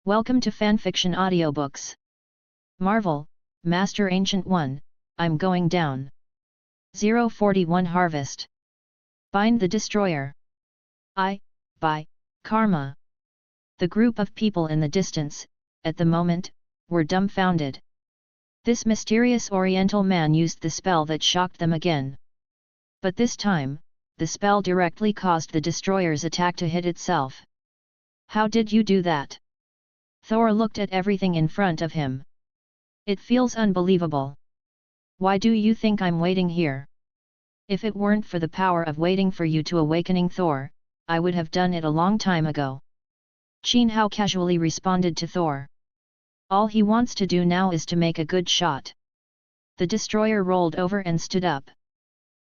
Welcome to Fanfiction Audiobooks. Marvel, Master Ancient One, I'm going down. 041 Harvest. Bind the Destroyer. By Karma. The group of people in the distance, at the moment, were dumbfounded. This mysterious Oriental man used the spell that shocked them again. But this time, the spell directly caused the destroyer's attack to hit itself. How did you do that? Thor looked at everything in front of him. It feels unbelievable. Why do you think I'm waiting here? If it weren't for the power of waiting for you to awakening Thor, I would have done it a long time ago. Qin Hao casually responded to Thor. All he wants to do now is to make a good shot. The destroyer rolled over and stood up.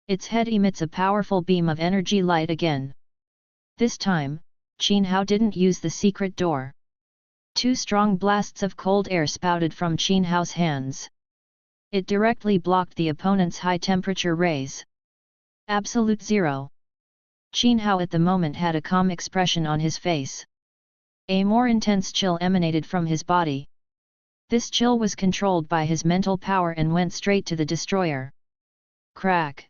Its head emits a powerful beam of energy light again. This time, Qin Hao didn't use the secret door. Two strong blasts of cold air spouted from Qin Hao's hands. It directly blocked the opponent's high-temperature rays. Absolute zero. Qin Hao at the moment had a calm expression on his face. A more intense chill emanated from his body. This chill was controlled by his mental power and went straight to the destroyer. Crack!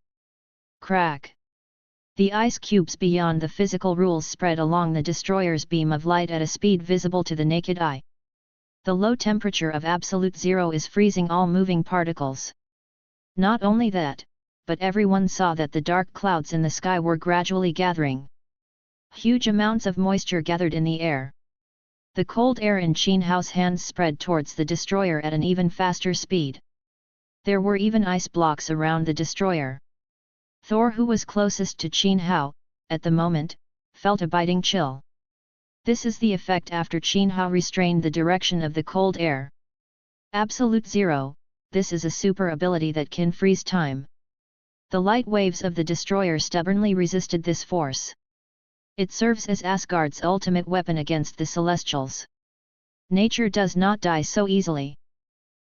Crack! The ice cubes beyond the physical rules spread along the destroyer's beam of light at a speed visible to the naked eye. The low temperature of absolute zero is freezing all moving particles. Not only that, but everyone saw that the dark clouds in the sky were gradually gathering. Huge amounts of moisture gathered in the air. The cold air in Qin Hao's hands spread towards the destroyer at an even faster speed. There were even ice blocks around the destroyer. Thor, who was closest to Qin Hao, at the moment, felt a biting chill. This is the effect after Qin Hao restrained the direction of the cold air. Absolute zero, this is a super ability that can freeze time. The light waves of the destroyer stubbornly resisted this force. It serves as Asgard's ultimate weapon against the Celestials. Nature does not die so easily.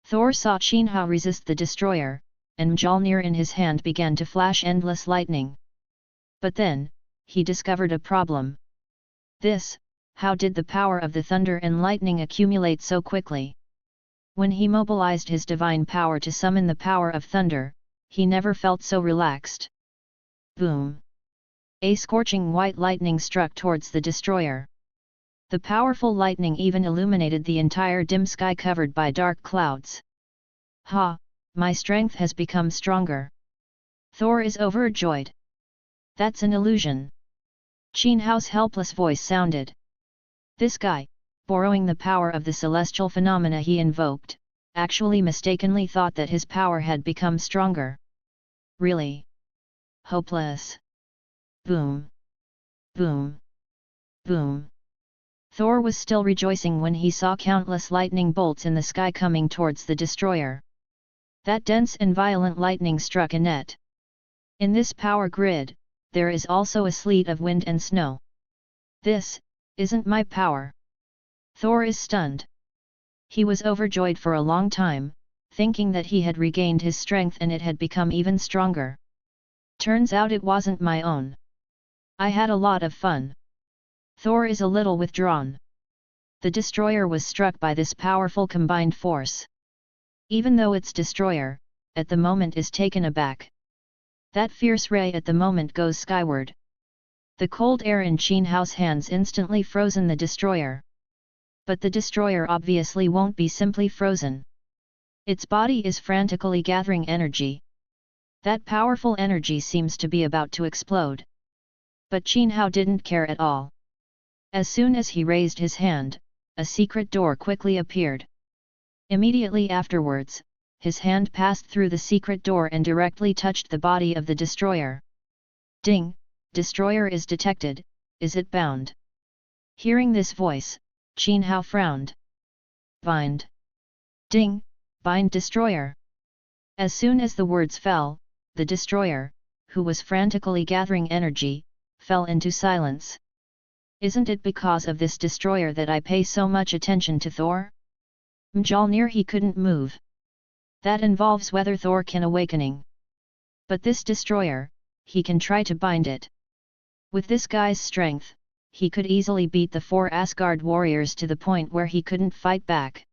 Thor saw Qin Hao resist the destroyer, and Mjolnir in his hand began to flash endless lightning. But then, he discovered a problem. How did the power of the thunder and lightning accumulate so quickly? When he mobilized his divine power to summon the power of thunder, he never felt so relaxed. Boom! A scorching white lightning struck towards the destroyer. The powerful lightning even illuminated the entire dim sky covered by dark clouds. Ha! My strength has become stronger. Thor is overjoyed. That's an illusion. Qin Hao's helpless voice sounded. This guy, borrowing the power of the celestial phenomena he invoked, actually mistakenly thought that his power had become stronger. Really? Hopeless. Boom! Boom! Boom! Thor was still rejoicing when he saw countless lightning bolts in the sky coming towards the destroyer. That dense and violent lightning struck a net. In this power grid, there is also a sleet of wind and snow. This isn't my power. Thor is stunned. He was overjoyed for a long time, thinking that he had regained his strength and it had become even stronger. Turns out it wasn't my own. I had a lot of fun. Thor is a little withdrawn. The destroyer was struck by this powerful combined force. Even though its destroyer, at the moment, is taken aback. That fierce ray at the moment goes skyward. The cold air in Qin Hao's hands instantly frozen the destroyer. But the destroyer obviously won't be simply frozen. Its body is frantically gathering energy. That powerful energy seems to be about to explode. But Qin Hao didn't care at all. As soon as he raised his hand, a secret door quickly appeared. Immediately afterwards, his hand passed through the secret door and directly touched the body of the destroyer. Ding! Destroyer is detected, is it bound? Hearing this voice, Qin Hao frowned. Bind! Ding! Bind destroyer! As soon as the words fell, the destroyer, who was frantically gathering energy, fell into silence. Isn't it because of this destroyer that I pay so much attention to Thor? Mjolnir he couldn't move. That involves whether Thor can awakening. But this destroyer, he can try to bind it. With this guy's strength, he could easily beat the 4 Asgard warriors to the point where he couldn't fight back.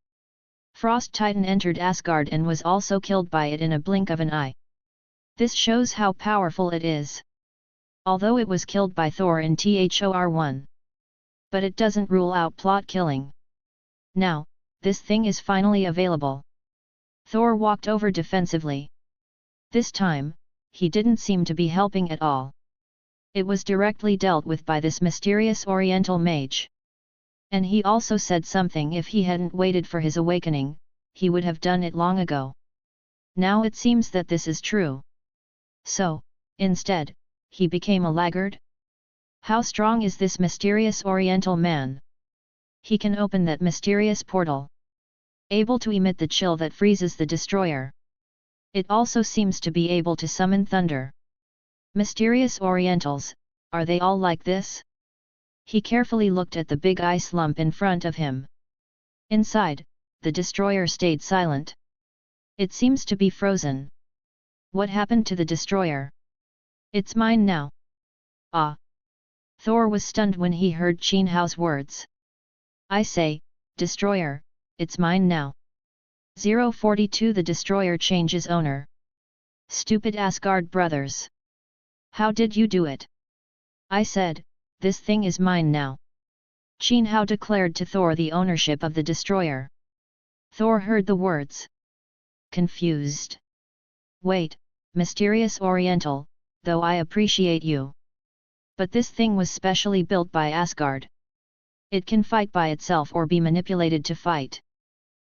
Frost Titan entered Asgard and was also killed by it in a blink of an eye. This shows how powerful it is. Although it was killed by Thor in Thor 1. But it doesn't rule out plot killing. Now, this thing is finally available. Thor walked over defensively. This time, he didn't seem to be helping at all. It was directly dealt with by this mysterious Oriental mage. And he also said something: if he hadn't waited for his awakening, he would have done it long ago. Now it seems that this is true. So, instead, he became a laggard? How strong is this mysterious Oriental man? He can open that mysterious portal, able to emit the chill that freezes the destroyer. It also seems to be able to summon thunder. Mysterious Orientals, are they all like this? He carefully looked at the big ice lump in front of him. Inside, the destroyer stayed silent. It seems to be frozen. What happened to the destroyer? It's mine now. Ah! Thor was stunned when he heard Qin Hao's words. I say, destroyer, it's mine now. 042 The destroyer changes owner. Stupid Asgard brothers. How did you do it? I said, this thing is mine now. Qin Hao declared to Thor the ownership of the destroyer. Thor heard the words. Confused. Wait, mysterious Oriental, though I appreciate you. But this thing was specially built by Asgard. It can fight by itself or be manipulated to fight.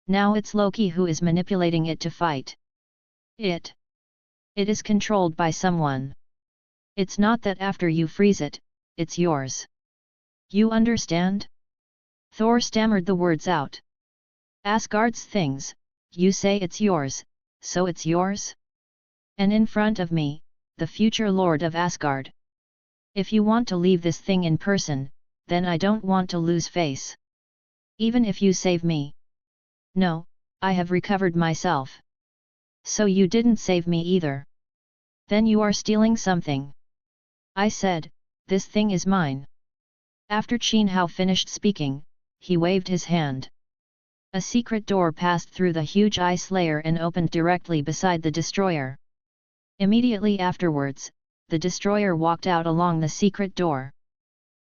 Now it's Loki who is manipulating it to fight. It is controlled by someone. It's not that after you freeze it, it's yours. You understand? Thor stammered the words out. Asgard's things, you say it's yours, so it's yours? And in front of me, the future Lord of Asgard. If you want to leave this thing in person, then I don't want to lose face. Even if you save me. No, I have recovered myself. So you didn't save me either. Then you are stealing something. I said, this thing is mine. After Qin Hao finished speaking, he waved his hand. A secret door passed through the huge ice layer and opened directly beside the destroyer. Immediately afterwards, the destroyer walked out along the secret door.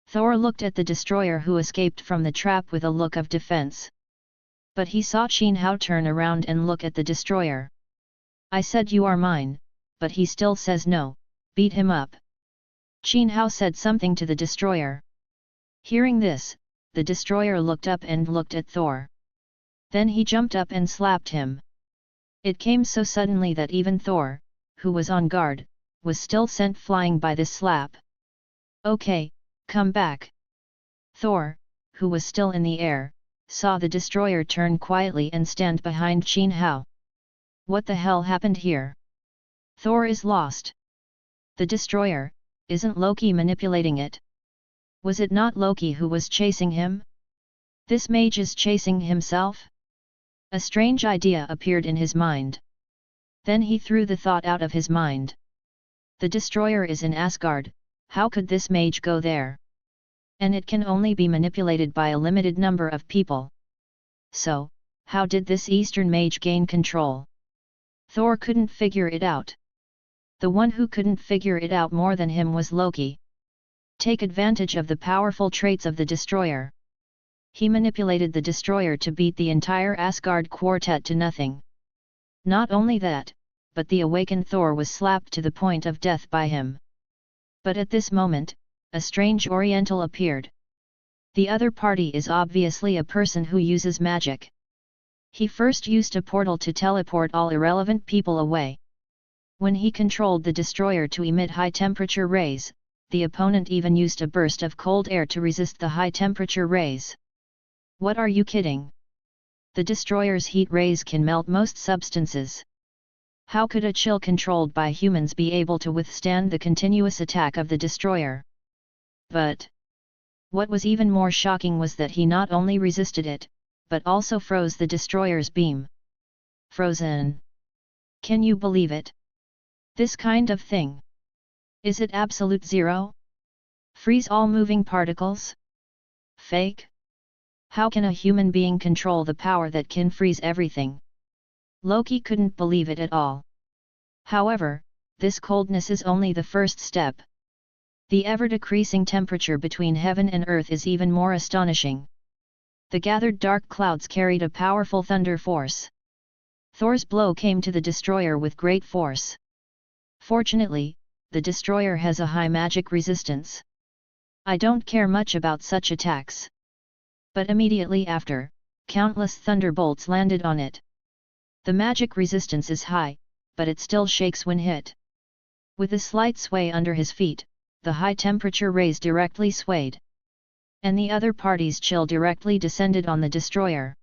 Thor looked at the destroyer who escaped from the trap with a look of defense. But he saw Qin Hao turn around and look at the destroyer. I said you are mine, but he still says no, beat him up. Qin Hao said something to the destroyer. Hearing this, the destroyer looked up and looked at Thor. Then he jumped up and slapped him. It came so suddenly that even Thor, who was on guard, was still sent flying by this slap. Okay, come back. Thor, who was still in the air, saw the destroyer turn quietly and stand behind Qin Hao. What the hell happened here? Thor is lost. The destroyer, isn't Loki manipulating it? Was it not Loki who was chasing him? This mage is chasing himself? A strange idea appeared in his mind. Then he threw the thought out of his mind. The destroyer is in Asgard, how could this mage go there? And it can only be manipulated by a limited number of people. So, how did this Eastern mage gain control? Thor couldn't figure it out. The one who couldn't figure it out more than him was Loki. Take advantage of the powerful traits of the destroyer. He manipulated the destroyer to beat the entire Asgard quartet to nothing. Not only that, but the awakened Thor was slapped to the point of death by him. But at this moment, a strange Oriental appeared. The other party is obviously a person who uses magic. He first used a portal to teleport all irrelevant people away. When he controlled the destroyer to emit high-temperature rays, the opponent even used a burst of cold air to resist the high-temperature rays. What are you kidding? The destroyer's heat rays can melt most substances. How could a chill controlled by humans be able to withstand the continuous attack of the destroyer? But what was even more shocking was that he not only resisted it, but also froze the destroyer's beam. Frozen. Can you believe it? This kind of thing. Is it absolute zero? Freeze all moving particles? Fake? How can a human being control the power that can freeze everything? Loki couldn't believe it at all. However, this coldness is only the first step. The ever-decreasing temperature between heaven and earth is even more astonishing. The gathered dark clouds carried a powerful thunder force. Thor's blow came to the destroyer with great force. Fortunately, the destroyer has a high magic resistance. I don't care much about such attacks. But immediately after, countless thunderbolts landed on it. The magic resistance is high, but it still shakes when hit. With a slight sway under his feet, the high temperature rays directly swayed. And the other party's chill directly descended on the destroyer.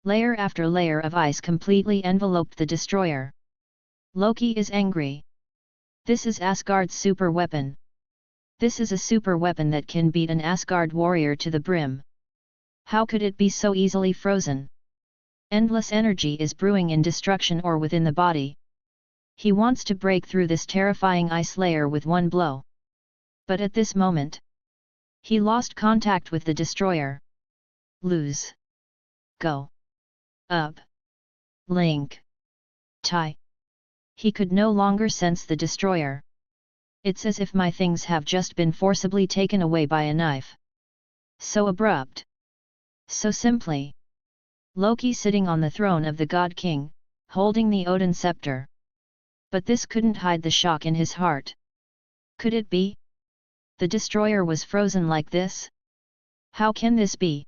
Layer after layer of ice completely enveloped the destroyer. Loki is angry. This is Asgard's super weapon. This is a super weapon that can beat an Asgard warrior to the brim. How could it be so easily frozen? Endless energy is brewing in destruction or within the body. He wants to break through this terrifying ice layer with one blow. But at this moment, he lost contact with the destroyer. Lose. Go. Up. Link. Tie. He could no longer sense the destroyer. It's as if my things have just been forcibly taken away by a knife. So abrupt. So simply. Loki sitting on the throne of the God King, holding the Odin scepter. But this couldn't hide the shock in his heart. Could it be? The destroyer was frozen like this? How can this be?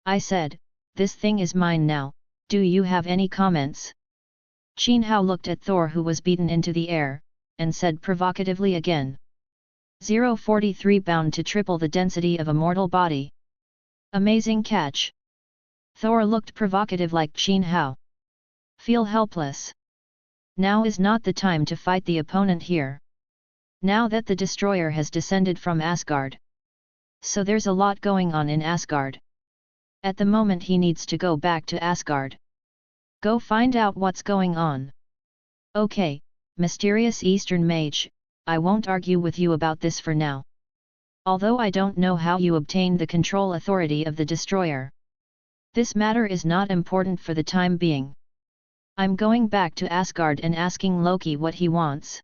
I said, this thing is mine now, do you have any comments? Qin Hao looked at Thor, who was beaten into the air, and said provocatively again. 043 bound to triple the density of a mortal body. Amazing catch. Thor looked provocative like Qin Hao. Feel helpless. Now is not the time to fight the opponent here. Now that the destroyer has descended from Asgard. So there's a lot going on in Asgard. At the moment he needs to go back to Asgard. Go find out what's going on. Okay, mysterious Eastern mage, I won't argue with you about this for now. Although I don't know how you obtained the control authority of the destroyer. This matter is not important for the time being. I'm going back to Asgard and asking Loki what he wants.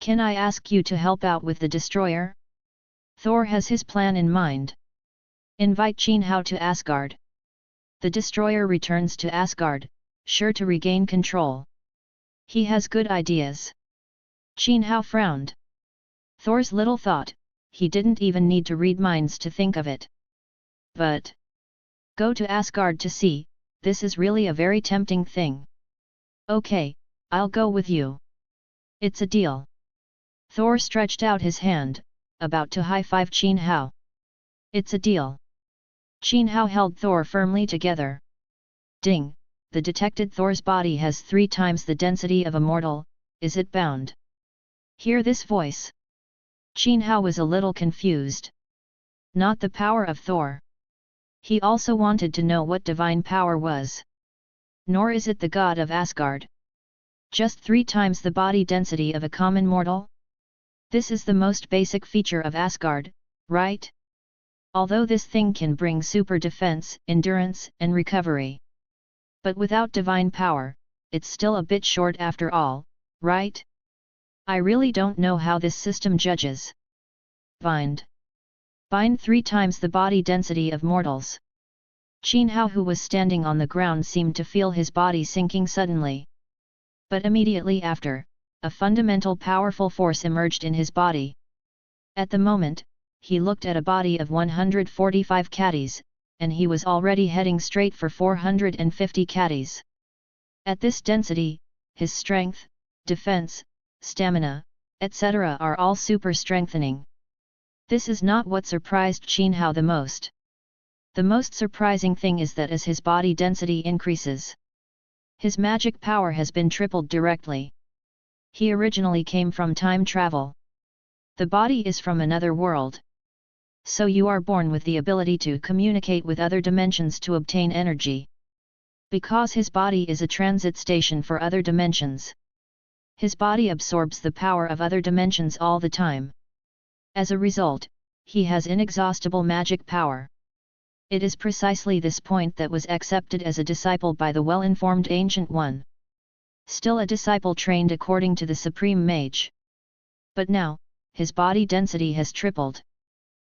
Can I ask you to help out with the destroyer? Thor has his plan in mind. Invite Qin Hao to Asgard. The destroyer returns to Asgard, sure to regain control. He has good ideas. Qin Hao frowned. Thor's little thought, he didn't even need to read minds to think of it. But go to Asgard to see, this is really a very tempting thing. Okay, I'll go with you. It's a deal. Thor stretched out his hand, about to high-five Qin Hao. It's a deal. Qin Hao held Thor firmly together. Ding, the detected Thor's body has 3 times the density of a mortal, is it bound? Hear this voice. Qin Hao was a little confused. Not the power of Thor. He also wanted to know what divine power was. Nor is it the god of Asgard. Just 3 times the body density of a common mortal? This is the most basic feature of Asgard, right? Although this thing can bring super defense, endurance, and recovery. But without divine power, it's still a bit short after all, right? I really don't know how this system judges. Bind. Bind 3 times the body density of mortals. Qin Hao, who was standing on the ground, seemed to feel his body sinking suddenly. But immediately after, a fundamental powerful force emerged in his body. At the moment, he looked at a body of 145 catties, and he was already heading straight for 450 catties. At this density, his strength, defense, stamina, etc. are all super strengthening. This is not what surprised Qin Hao the most. The most surprising thing is that as his body density increases, his magic power has been tripled directly. He originally came from time travel. The body is from another world. So you are born with the ability to communicate with other dimensions to obtain energy. Because his body is a transit station for other dimensions. His body absorbs the power of other dimensions all the time. As a result, he has inexhaustible magic power. It is precisely this point that was accepted as a disciple by the well-informed Ancient One. Still a disciple trained according to the Supreme Mage. But now, his body density has tripled.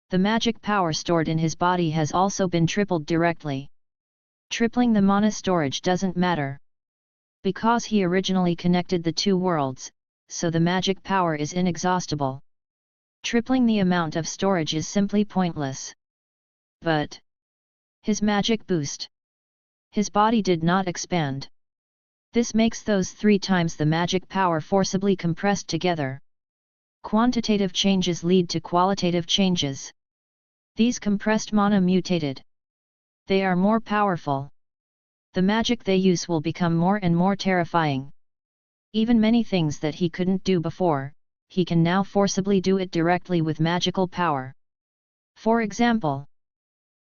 The magic power stored in his body has also been tripled directly. Tripling the mana storage doesn't matter. Because he originally connected the two worlds, so the magic power is inexhaustible. Tripling the amount of storage is simply pointless. But his magic boost. His body did not expand. This makes those 3 times the magic power forcibly compressed together. Quantitative changes lead to qualitative changes. These compressed mana mutated. They are more powerful. The magic they use will become more and more terrifying. Even many things that he couldn't do before, he can now forcibly do it directly with magical power. For example,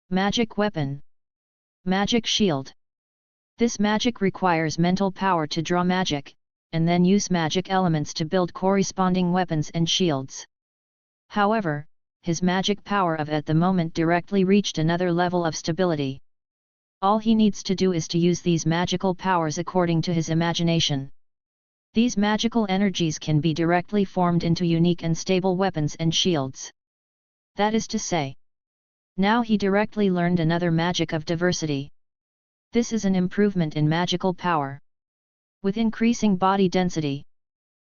magic weapon, magic shield. This magic requires mental power to draw magic, and then use magic elements to build corresponding weapons and shields. However, his magic power at the moment directly reached another level of stability. All he needs to do is to use these magical powers according to his imagination. These magical energies can be directly formed into unique and stable weapons and shields. That is to say, now he directly learned another magic of diversity. This is an improvement in magical power. With increasing body density,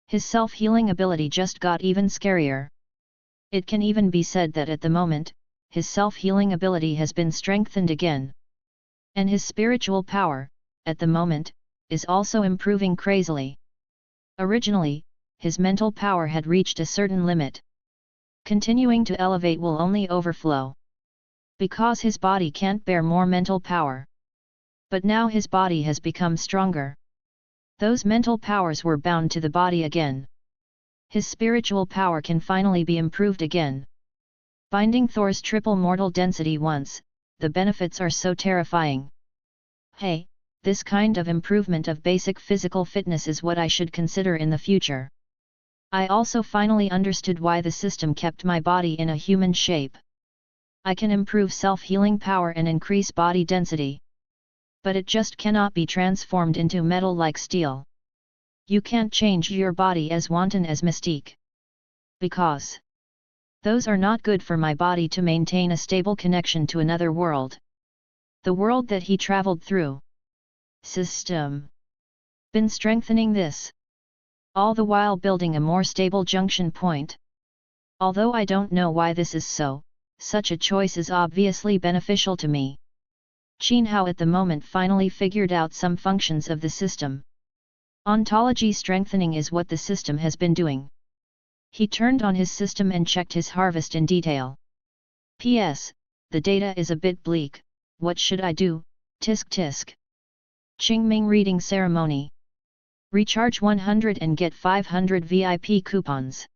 his self-healing ability just got even scarier. It can even be said that at the moment, his self-healing ability has been strengthened again. And his spiritual power, at the moment, is also improving crazily. Originally, his mental power had reached a certain limit. Continuing to elevate will only overflow. Because his body can't bear more mental power. But now his body has become stronger. Those mental powers were bound to the body again. His spiritual power can finally be improved again. Binding Thor's triple mortal density once, the benefits are so terrifying. Hey, this kind of improvement of basic physical fitness is what I should consider in the future. I also finally understood why the system kept my body in a human shape. I can improve self-healing power and increase body density. But it just cannot be transformed into metal like steel. You can't change your body as wanton as Mystique. Because those are not good for my body to maintain a stable connection to another world. The world that he traveled through. System. Been strengthening this. All the while building a more stable junction point. Although I don't know why this is so, such a choice is obviously beneficial to me. Qin Hao at the moment finally figured out some functions of the system. Ontology strengthening is what the system has been doing. He turned on his system and checked his harvest in detail. P.S. The data is a bit bleak, what should I do? Tisk tisk. Qingming reading ceremony. Recharge 100 and get 500 VIP coupons.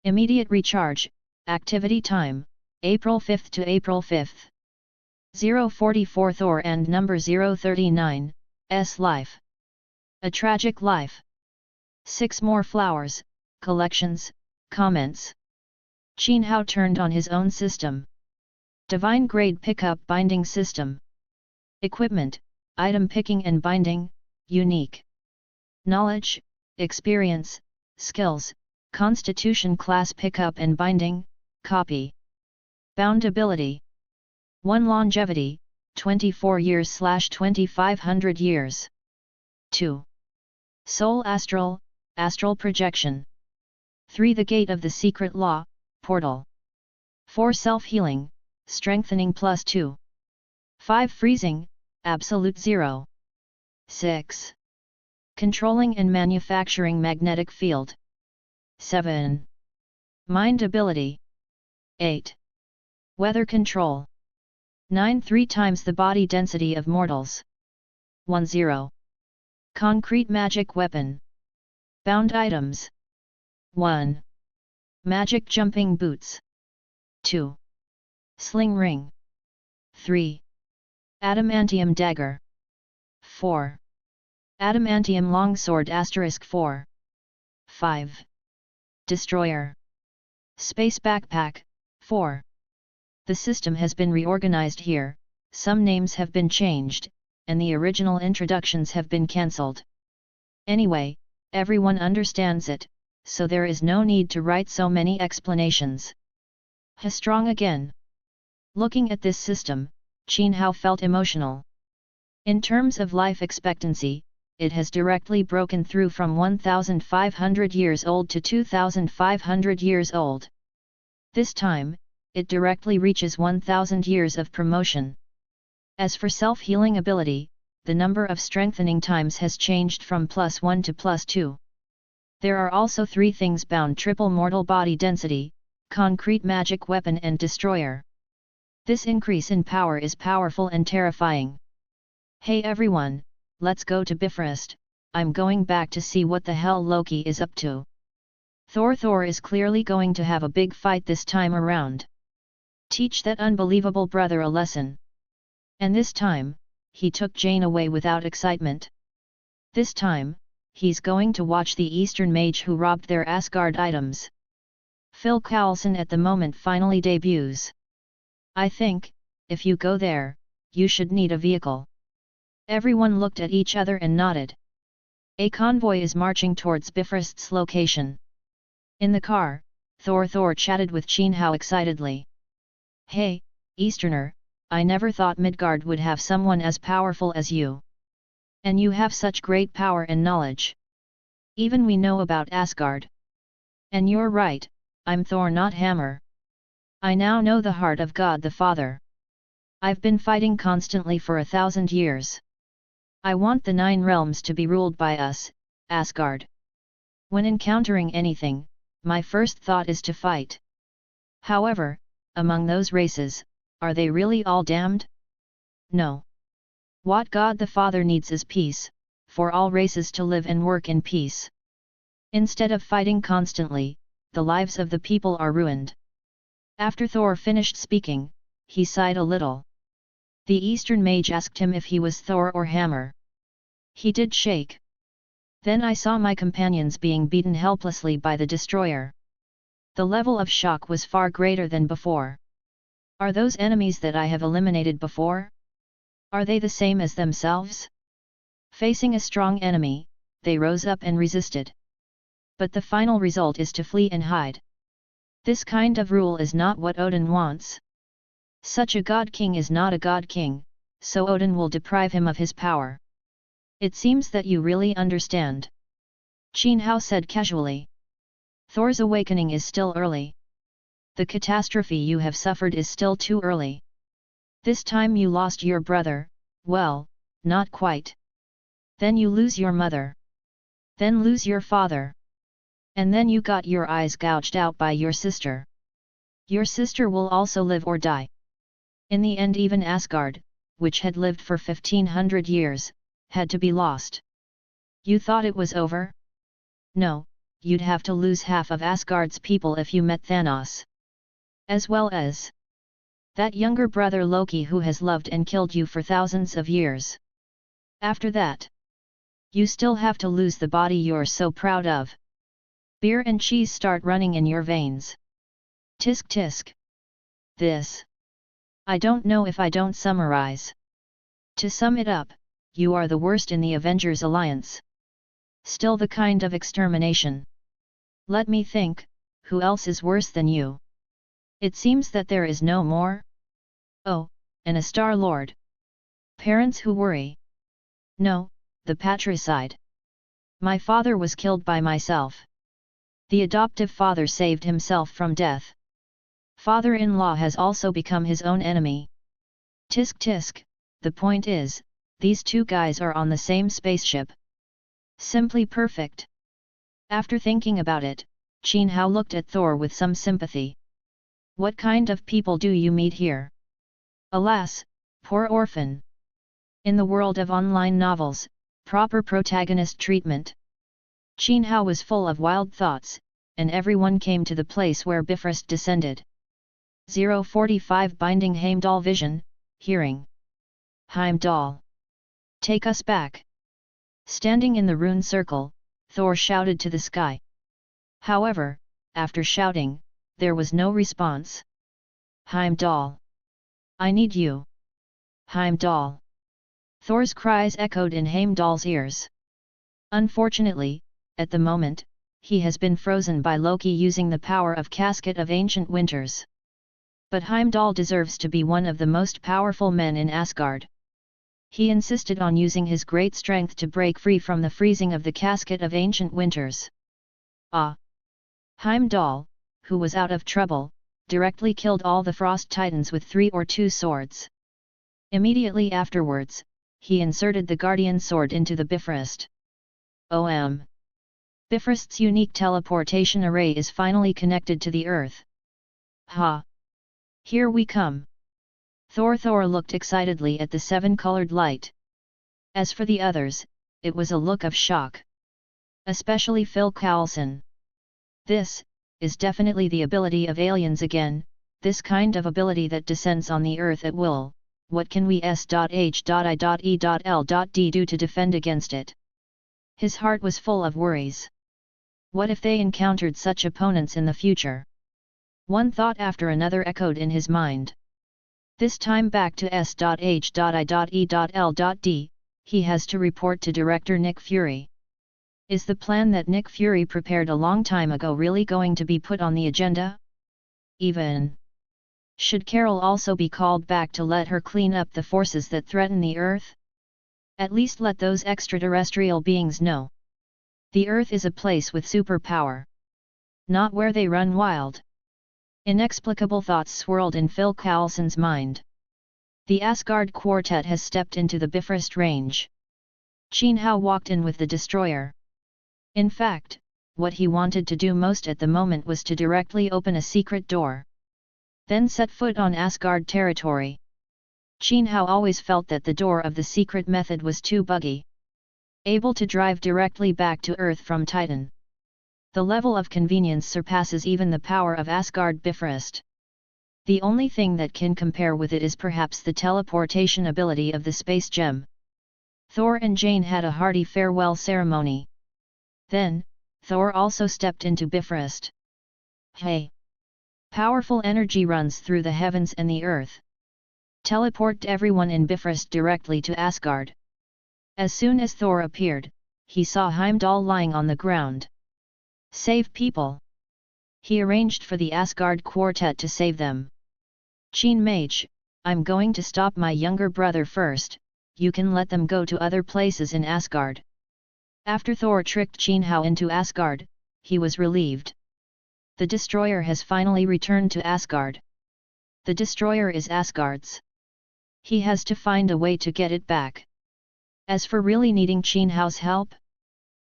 Immediate recharge, activity time, April 5th to April 5th. 044 Thor and number 039, S life. A tragic life. 6 more flowers, collections, comments. Qin Hao turned on his own system. Divine grade pickup binding system. Equipment, item picking and binding, unique. Knowledge, experience, skills, constitution class pickup and binding, copy. Bound ability. 1 longevity, 24 years/2500 years. 2. Soul astral, astral projection. 3. The gate of the secret law, portal. 4. Self-healing, strengthening +2. 5. Freezing, absolute 0. 6. Controlling and manufacturing magnetic field. 7. Mind ability. 8. Weather control. 9. 3 times the body density of mortals. 10. Concrete magic weapon. Bound items. 1. Magic jumping boots. 2. Sling ring. 3. Adamantium dagger. 4. Adamantium longsword *4. 5. Destroyer. Space Backpack, 4. The system has been reorganized here, some names have been changed, and the original introductions have been cancelled. Anyway, everyone understands it, so there is no need to write so many explanations. Strong again. Looking at this system, Qin Hao felt emotional. In terms of life expectancy, it has directly broken through from 1,500 years old to 2,500 years old. This time, it directly reaches 1,000 years of promotion. As for self-healing ability, the number of strengthening times has changed from +1 to +2. There are also 3 things bound: triple mortal body density, concrete magic weapon and destroyer. This increase in power is powerful and terrifying. Hey everyone, let's go to Bifrost, I'm going back to see what the hell Loki is up to. Thor is clearly going to have a big fight this time around. Teach that unbelievable brother a lesson. And this time, he took Jane away without excitement. This time, he's going to watch the Eastern mage who robbed their Asgard items. Phil Coulson at the moment finally debuts. I think, if you go there, you should need a vehicle. Everyone looked at each other and nodded. A convoy is marching towards Bifrost's location. In the car, Thor chatted with Qin Hao excitedly. Hey, Easterner, I never thought Midgard would have someone as powerful as you. And you have such great power and knowledge. Even we know about Asgard. And you're right, I'm Thor not Hammer. I now know the heart of God the Father. I've been fighting constantly for 1,000 years. I want the 9 realms to be ruled by us, Asgard. When encountering anything, my first thought is to fight. However, among those races, are they really all damned? No. What God the Father needs is peace, for all races to live and work in peace. Instead of fighting constantly, the lives of the people are ruined. After Thor finished speaking, he sighed a little. The Eastern mage asked him if he was Thor or Hammer. He did shake. Then I saw my companions being beaten helplessly by the destroyer. The level of shock was far greater than before. Are those enemies that I have eliminated before? Are they the same as themselves? Facing a strong enemy, they rose up and resisted. But the final result is to flee and hide. This kind of rule is not what Odin wants. Such a god king is not a god king, so Odin will deprive him of his power. It seems that you really understand. Qin Hao said casually. Thor's awakening is still early. The catastrophe you have suffered is still too early. This time you lost your brother, well, not quite. Then you lose your mother. Then lose your father. And then you got your eyes gouged out by your sister. Your sister will also live or die. In the end even Asgard, which had lived for 1,500 years, had to be lost. You thought it was over? No, you'd have to lose half of Asgard's people if you met Thanos. As well as that younger brother Loki who has loved and killed you for thousands of years. After that, you still have to lose the body you're so proud of. Beer and cheese start running in your veins. Tisk tisk. This. I don't know if I don't summarize. To sum it up, you are the worst in the Avengers Alliance. Still the kind of extermination. Let me think, who else is worse than you? It seems that there is no more? Oh, and a Star-Lord. Parents who worry. No, the patricide. My father was killed by myself. The adoptive father saved himself from death. Father-in-law has also become his own enemy. Tisk tisk, the point is, these 2 guys are on the same spaceship. Simply perfect. After thinking about it, Qin Hao looked at Thor with some sympathy. What kind of people do you meet here? Alas, poor orphan. In the world of online novels, proper protagonist treatment. Qin Hao was full of wild thoughts, and everyone came to the place where Bifrost descended. 045 Binding Heimdall Vision, Hearing. Heimdall. Take us back. Standing in the rune circle, Thor shouted to the sky. However, after shouting, there was no response. Heimdall! I need you! Heimdall! Thor's cries echoed in Heimdall's ears. Unfortunately, at the moment, he has been frozen by Loki using the power of Casket of Ancient Winters. But Heimdall deserves to be one of the most powerful men in Asgard. He insisted on using his great strength to break free from the freezing of the Casket of Ancient Winters. Ah! Heimdall, who was out of trouble, directly killed all the Frost Titans with 3 or 2 swords. Immediately afterwards, he inserted the Guardian Sword into the Bifrost. Bifrost's unique teleportation array is finally connected to the Earth. Ha! Here we come! Thor looked excitedly at the 7-colored light. As for the others, it was a look of shock. Especially Phil Coulson. This is definitely the ability of aliens again, this kind of ability that descends on the Earth at will. What can we S.H.I.E.L.D do to defend against it? His heart was full of worries. What if they encountered such opponents in the future? One thought after another echoed in his mind. This time back to S.H.I.E.L.D, he has to report to director Nick Fury. Is the plan that Nick Fury prepared a long time ago really going to be put on the agenda? Even should Carol also be called back to let her clean up the forces that threaten the Earth? At least let those extraterrestrial beings know. The Earth is a place with superpower. Not where they run wild. Inexplicable thoughts swirled in Phil Coulson's mind. The Asgard Quartet has stepped into the Bifrost range. Chin Hao walked in with the destroyer. In fact, what he wanted to do most at the moment was to directly open a secret door. Then set foot on Asgard territory. Chin Hao always felt that the door of the secret method was too buggy. Able to drive directly back to Earth from Titan. The level of convenience surpasses even the power of Asgard Bifrost. The only thing that can compare with it is perhaps the teleportation ability of the space gem. Thor and Jane had a hearty farewell ceremony. Then, Thor also stepped into Bifrost. Hey! Powerful energy runs through the heavens and the earth. Teleport everyone in Bifrost directly to Asgard. As soon as Thor appeared, he saw Heimdall lying on the ground. Save people! He arranged for the Asgard Quartet to save them. Chin Mage, I'm going to stop my younger brother first, you can let them go to other places in Asgard. After Thor tricked Chin Hao into Asgard, he was relieved. The destroyer has finally returned to Asgard. The destroyer is Asgard's. He has to find a way to get it back. As for really needing Chin Hao's help?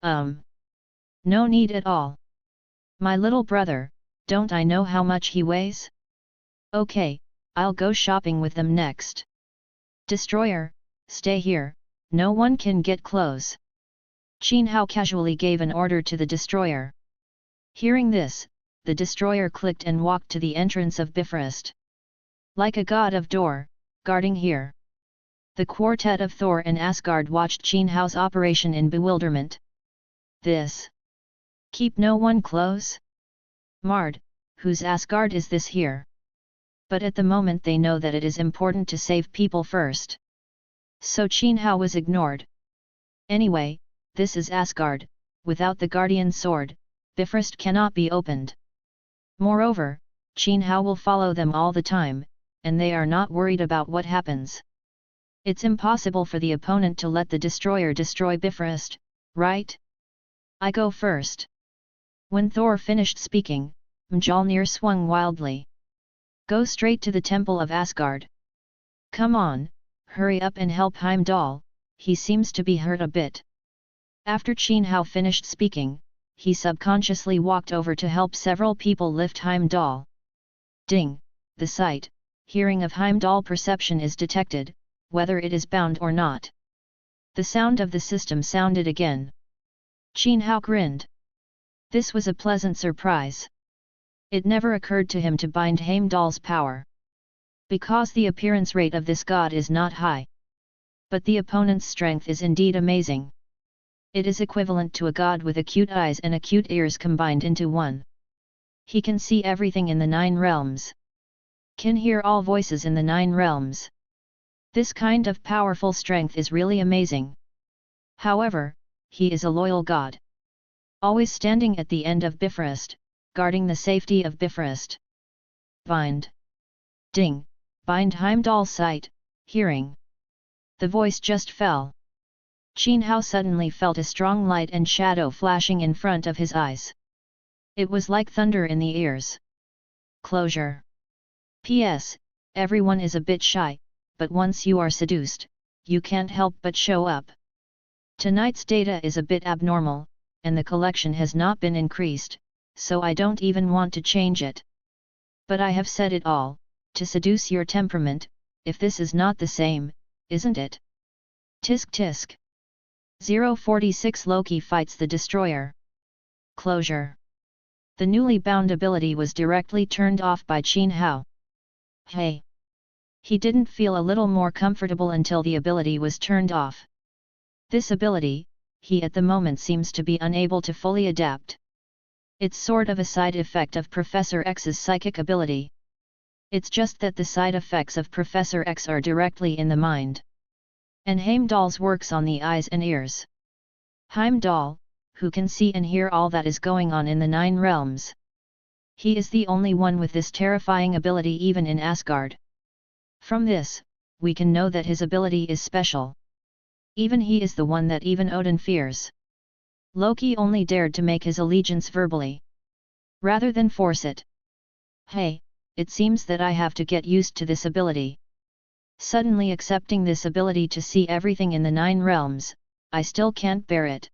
No need at all. My little brother, don't I know how much he weighs? Okay, I'll go shopping with them next. Destroyer, stay here, no one can get close. Chin Hao casually gave an order to the destroyer. Hearing this, the destroyer clicked and walked to the entrance of Bifrost. Like a god of door, guarding here. The quartet of Thor and Asgard watched Chin Hao's operation in bewilderment. This. Keep no one close? Mard, whose Asgard is this here? But at the moment they know that it is important to save people first. So Chin Hao was ignored. Anyway, this is Asgard, without the Guardian Sword, Bifrost cannot be opened. Moreover, Chin Hao will follow them all the time, and they are not worried about what happens. It's impossible for the opponent to let the destroyer destroy Bifrost, right? I go first. When Thor finished speaking, Mjolnir swung wildly. Go straight to the Temple of Asgard. Come on, hurry up and help Heimdall, he seems to be hurt a bit. After Chin Hao finished speaking, he subconsciously walked over to help several people lift Heimdall. Ding! The sight, hearing of Heimdall perception is detected, whether it is bound or not. The sound of the system sounded again. Chin Hao grinned. This was a pleasant surprise. It never occurred to him to bind Heimdall's power. Because the appearance rate of this god is not high. But the opponent's strength is indeed amazing. It is equivalent to a god with acute eyes and acute ears combined into one. He can see everything in the 9 realms. Can hear all voices in the 9 realms. This kind of powerful strength is really amazing. However, he is a loyal god. Always standing at the end of Bifrost, guarding the safety of Bifrost. Bind. Ding, bind Heimdall's sight, hearing. The voice just fell. Qin Hao suddenly felt a strong light and shadow flashing in front of his eyes. It was like thunder in the ears. Closure. P.S. Everyone is a bit shy, but once you are seduced, you can't help but show up. Tonight's data is a bit abnormal, and the collection has not been increased, so I don't even want to change it. But I have said it all, to seduce your temperament, if this is not the same, isn't it? Tisk tisk. 046 Loki fights the Destroyer. Closure. The newly bound ability was directly turned off by Qin Hao. Hey! He didn't feel a little more comfortable until the ability was turned off. This ability, he at the moment seems to be unable to fully adapt. It's sort of a side effect of Professor X's psychic ability. It's just that the side effects of Professor X are directly in the mind. And Heimdall's works on the eyes and ears. Heimdall, who can see and hear all that is going on in the 9 realms. He is the only one with this terrifying ability even in Asgard. From this, we can know that his ability is special. Even he is the one that even Odin fears. Loki only dared to make his allegiance verbally, rather than force it. Hey, it seems that I have to get used to this ability. Suddenly accepting this ability to see everything in the 9 realms, I still can't bear it.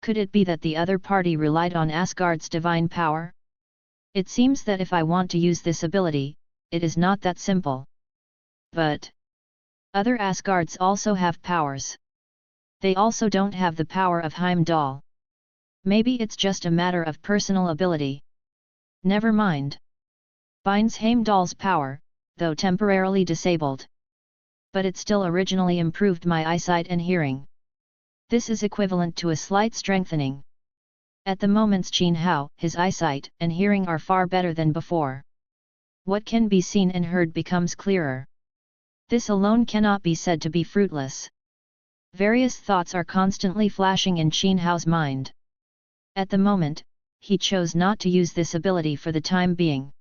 Could it be that the other party relied on Asgard's divine power? It seems that if I want to use this ability, it is not that simple. But other Asgards also have powers. They also don't have the power of Heimdall. Maybe it's just a matter of personal ability. Never mind. Binds Heimdall's power, though temporarily disabled. But it still originally improved my eyesight and hearing. This is equivalent to a slight strengthening. At the moment's Qin Hao, his eyesight and hearing are far better than before. What can be seen and heard becomes clearer. This alone cannot be said to be fruitless. Various thoughts are constantly flashing in Qin Hao's mind. At the moment, he chose not to use this ability for the time being.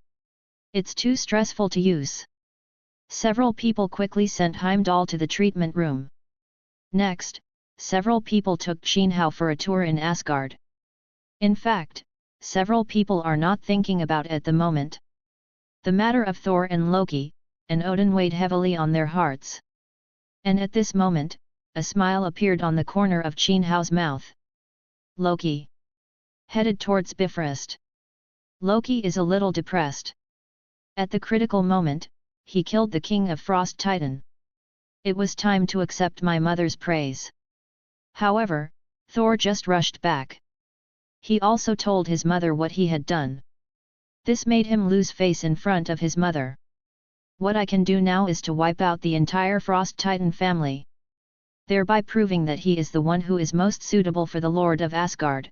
It's too stressful to use. Several people quickly sent Heimdall to the treatment room. Next, several people took Qin Hao for a tour in Asgard. In fact, several people are not thinking about at the moment. The matter of Thor and Loki, and Odin weighed heavily on their hearts. And at this moment, a smile appeared on the corner of Qin Hao's mouth. Loki. Headed towards Bifrost. Loki is a little depressed. At the critical moment, he killed the King of Frost Titan. It was time to accept my mother's praise. However, Thor just rushed back. He also told his mother what he had done. This made him lose face in front of his mother. What I can do now is to wipe out the entire Frost Titan family. Thereby proving that he is the one who is most suitable for the Lord of Asgard.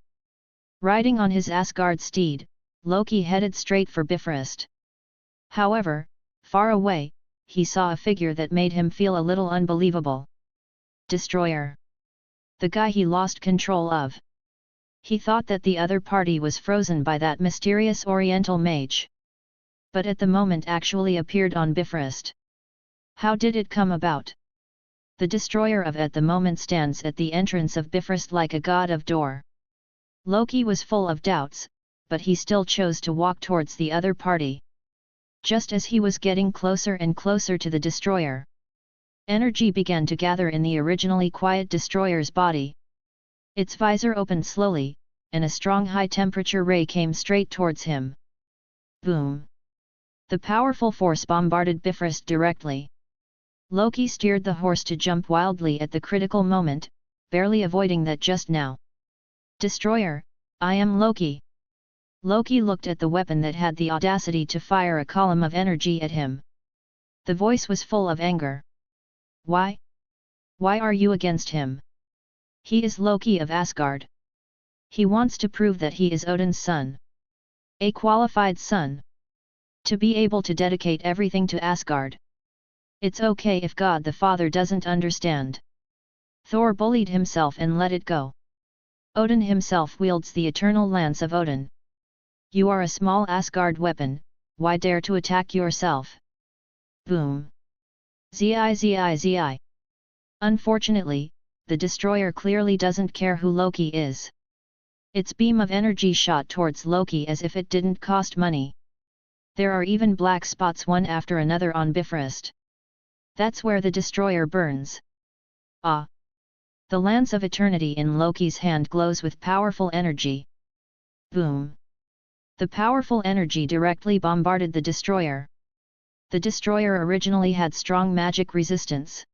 Riding on his Asgard steed, Loki headed straight for Bifrost. However, far away, he saw a figure that made him feel a little unbelievable. Destroyer. The guy he lost control of. He thought that the other party was frozen by that mysterious Oriental mage. But at the moment actually appeared on Bifrost. How did it come about? The destroyer of at the moment stands at the entrance of Bifrost like a god of door. Loki was full of doubts, but he still chose to walk towards the other party. Just as he was getting closer and closer to the destroyer, energy began to gather in the originally quiet destroyer's body. Its visor opened slowly, and a strong high-temperature ray came straight towards him. Boom! The powerful force bombarded Bifrost directly. Loki steered the horse to jump wildly at the critical moment, barely avoiding that just now. Destroyer, I am Loki. Loki looked at the weapon that had the audacity to fire a column of energy at him. The voice was full of anger. Why? Why are you against him? He is Loki of Asgard. He wants to prove that he is Odin's son. A qualified son. To be able to dedicate everything to Asgard. It's okay if God the Father doesn't understand. Thor bullied himself and let it go. Odin himself wields the eternal lance of Odin. You are a small Asgard weapon, why dare to attack yourself? Boom. Zi. Unfortunately, the destroyer clearly doesn't care who Loki is. Its beam of energy shot towards Loki as if it didn't cost money. There are even black spots one after another on Bifrost. That's where the destroyer burns. Ah! The lance of eternity in Loki's hand glows with powerful energy. Boom! The powerful energy directly bombarded the destroyer. The destroyer originally had strong magic resistance.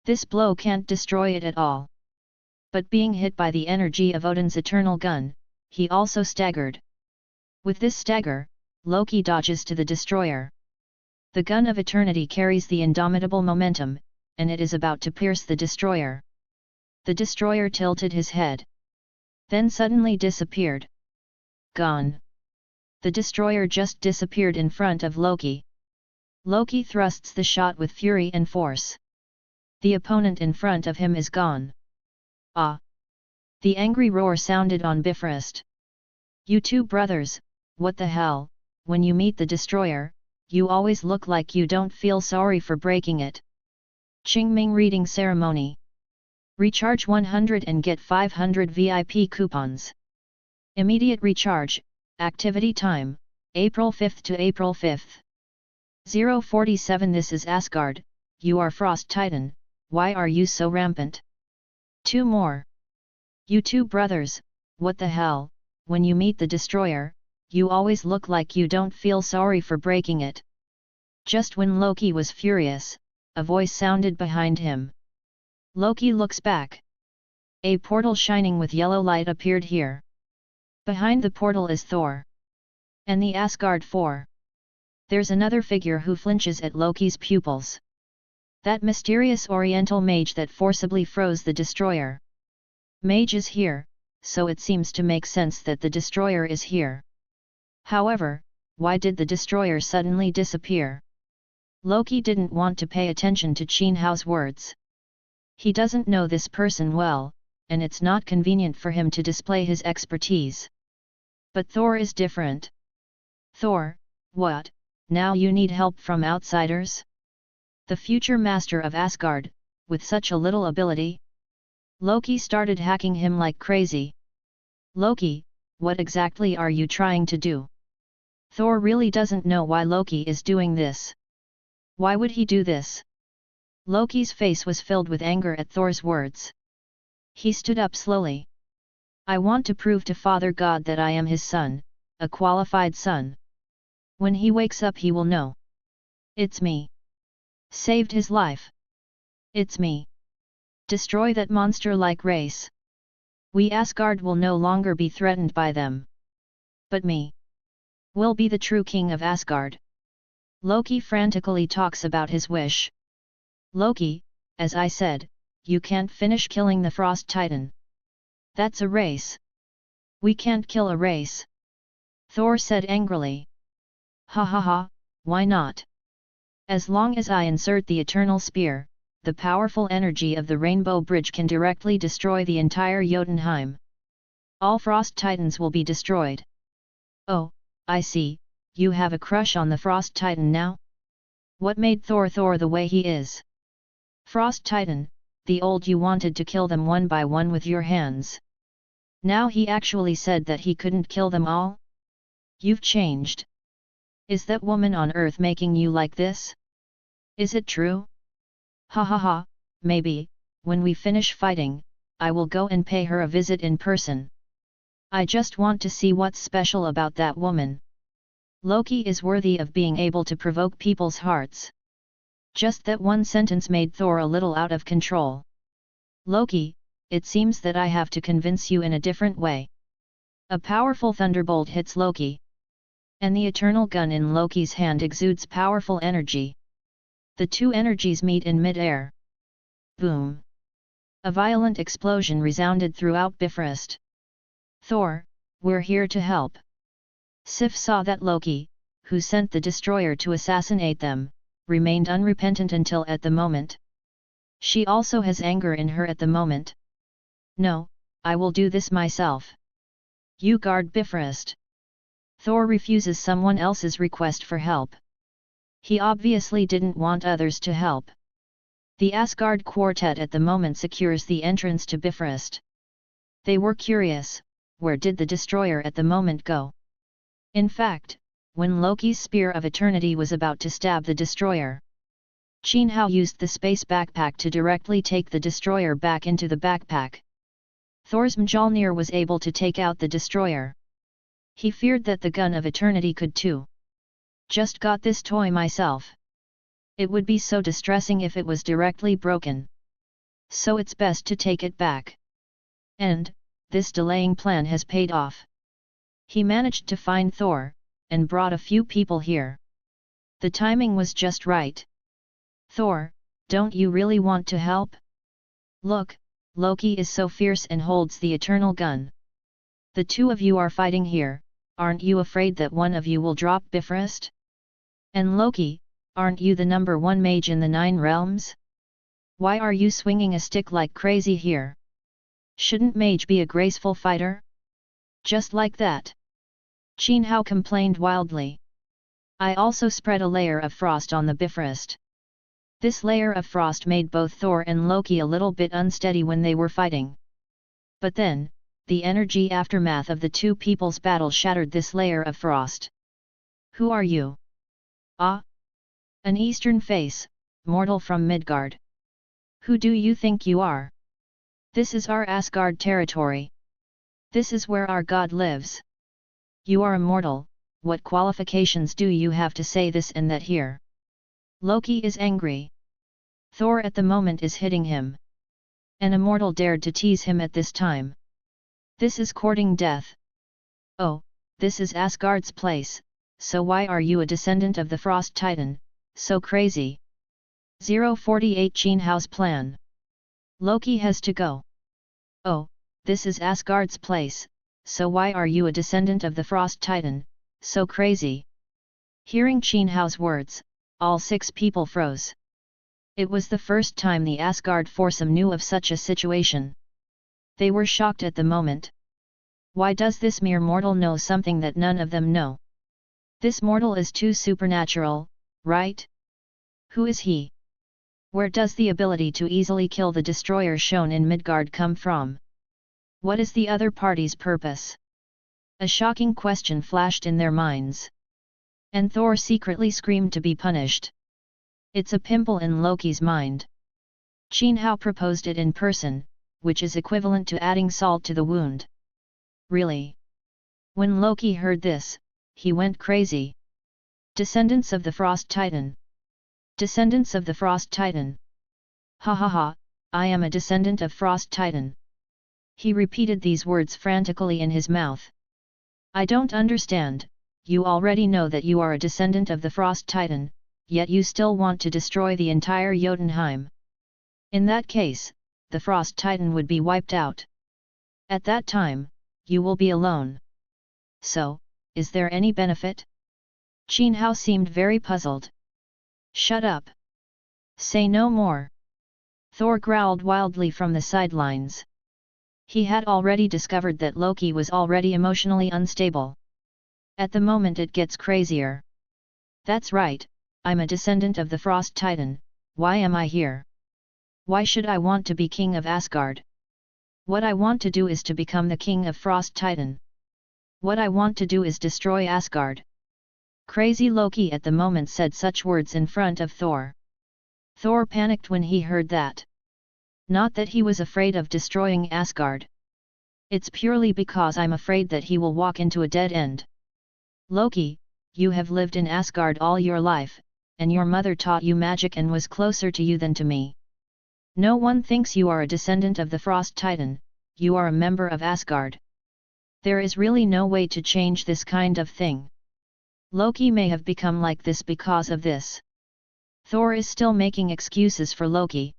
This blow can't destroy it at all. But being hit by the energy of Odin's eternal gun, he also staggered. With this stagger, Loki dodges to the destroyer. The gun of eternity carries the indomitable momentum, and it is about to pierce the destroyer. The destroyer tilted his head. Then suddenly disappeared. Gone. The destroyer just disappeared in front of Loki. Loki thrusts the shot with fury and force. The opponent in front of him is gone. Ah! The angry roar sounded on Bifrost. You two brothers, what the hell, when you meet the destroyer, you always look like you don't feel sorry for breaking it. Qingming reading ceremony. Recharge 100 and get 500 VIP coupons. Immediate recharge, activity time, April 5th to April 5th. 047 This is Asgard, you are Frost Titan, why are you so rampant? 2 more. You two brothers, what the hell, when you meet the destroyer, you always look like you don't feel sorry for breaking it. Just when Loki was furious, a voice sounded behind him. Loki looks back. A portal shining with yellow light appeared here. Behind the portal is Thor. And the Asgard Four. There's another figure who flinches at Loki's pupils. That mysterious oriental mage that forcibly froze the destroyer. Mage is here, so it seems to make sense that the destroyer is here. However, why did the destroyer suddenly disappear? Loki didn't want to pay attention to Qin Hao's words. He doesn't know this person well, and it's not convenient for him to display his expertise. But Thor is different. Thor, what, now you need help from outsiders? The future master of Asgard, with such a little ability? Loki started hacking him like crazy. Loki, what exactly are you trying to do? Thor really doesn't know why Loki is doing this. Why would he do this? Loki's face was filled with anger at Thor's words. He stood up slowly. I want to prove to Father God that I am his son, a qualified son. When he wakes up he will know. It's me. Saved his life. It's me. Destroy that monster-like race. We Asgard will no longer be threatened by them. But me. Will be the true king of Asgard. Loki frantically talks about his wish. Loki, as I said, you can't finish killing the Frost Titan. That's a race. We can't kill a race. Thor said angrily. Ha ha ha, why not? As long as I insert the Eternal Spear, the powerful energy of the Rainbow Bridge can directly destroy the entire Jotunheim. All Frost Titans will be destroyed. Oh, I see, you have a crush on the Frost Titan now? What made Thor the way he is? Frost Titan, the old you wanted to kill them one by one with your hands. Now he actually said that he couldn't kill them all? You've changed. Is that woman on Earth making you like this? Is it true? Ha ha ha, maybe, when we finish fighting, I will go and pay her a visit in person. I just want to see what's special about that woman. Loki is worthy of being able to provoke people's hearts. Just that one sentence made Thor a little out of control. Loki, it seems that I have to convince you in a different way. A powerful thunderbolt hits Loki. And the eternal gun in Loki's hand exudes powerful energy. The two energies meet in mid-air. Boom! A violent explosion resounded throughout Bifrost. Thor, we're here to help. Sif saw that Loki, who sent the destroyer to assassinate them, remained unrepentant until at the moment. She also has anger in her at the moment. No, I will do this myself. You guard Bifrost. Thor refuses someone else's request for help. He obviously didn't want others to help. The Asgard quartet at the moment secures the entrance to Bifrost. They were curious, where did the destroyer at the moment go? In fact, when Loki's Spear of Eternity was about to stab the destroyer, Qin Hao used the space backpack to directly take the destroyer back into the backpack. Thor's Mjolnir was able to take out the destroyer. He feared that the Gun of Eternity could too. Just got this toy myself. It would be so distressing if it was directly broken. So it's best to take it back. And, this delaying plan has paid off. He managed to find Thor, and brought a few people here. The timing was just right. Thor, don't you really want to help? Look, Loki is so fierce and holds the eternal gun. The two of you are fighting here, aren't you afraid that one of you will drop Bifrost? And Loki, aren't you the #1 mage in the 9 realms? Why are you swinging a stick like crazy here? Shouldn't mage be a graceful fighter? Just like that. Qin Hao complained wildly. I also spread a layer of frost on the Bifrost. This layer of frost made both Thor and Loki a little bit unsteady when they were fighting. But then, the energy aftermath of the two people's battle shattered this layer of frost. Who are you? Ah? An eastern face, mortal from Midgard. Who do you think you are? This is our Asgard territory. This is where our god lives. You are immortal, what qualifications do you have to say this and that here? Loki is angry. Thor at the moment is hitting him. An immortal dared to tease him at this time. This is courting death. Oh, this is Asgard's place, so why are you a descendant of the Frost Titan, so crazy? 048 Qin Hao's plan. Loki has to go. Oh, this is Asgard's place, so why are you a descendant of the Frost Titan, so crazy? Hearing Qin Hao's words, all 6 people froze. It was the first time the Asgard foursome knew of such a situation. They were shocked at the moment. Why does this mere mortal know something that none of them know? This mortal is too supernatural, right? Who is he? Where does the ability to easily kill the destroyer shown in Midgard come from? What is the other party's purpose? A shocking question flashed in their minds. And Thor secretly screamed to be punished. It's a pimple in Loki's mind. Qin Hao proposed it in person, which is equivalent to adding salt to the wound. Really? When Loki heard this, he went crazy. Descendants of the Frost Titan. Descendants of the Frost Titan. Ha ha ha, I am a descendant of Frost Titan. He repeated these words frantically in his mouth. I don't understand, you already know that you are a descendant of the Frost Titan, yet you still want to destroy the entire Jotunheim. In that case, the Frost Titan would be wiped out. At that time, you will be alone. So, is there any benefit? Qin Hao seemed very puzzled. Shut up. Say no more. Thor growled wildly from the sidelines. He had already discovered that Loki was already emotionally unstable. At the moment it gets crazier. That's right, I'm a descendant of the Frost Titan, why am I here? Why should I want to be king of Asgard? What I want to do is to become the king of Frost Titan. What I want to do is destroy Asgard. Crazy Loki at the moment said such words in front of Thor. Thor panicked when he heard that. Not that he was afraid of destroying Asgard. It's purely because I'm afraid that he will walk into a dead end. Loki, you have lived in Asgard all your life, and your mother taught you magic and was closer to you than to me. No one thinks you are a descendant of the Frost Titan, you are a member of Asgard. There is really no way to change this kind of thing. Loki may have become like this because of this. Thor is still making excuses for Loki.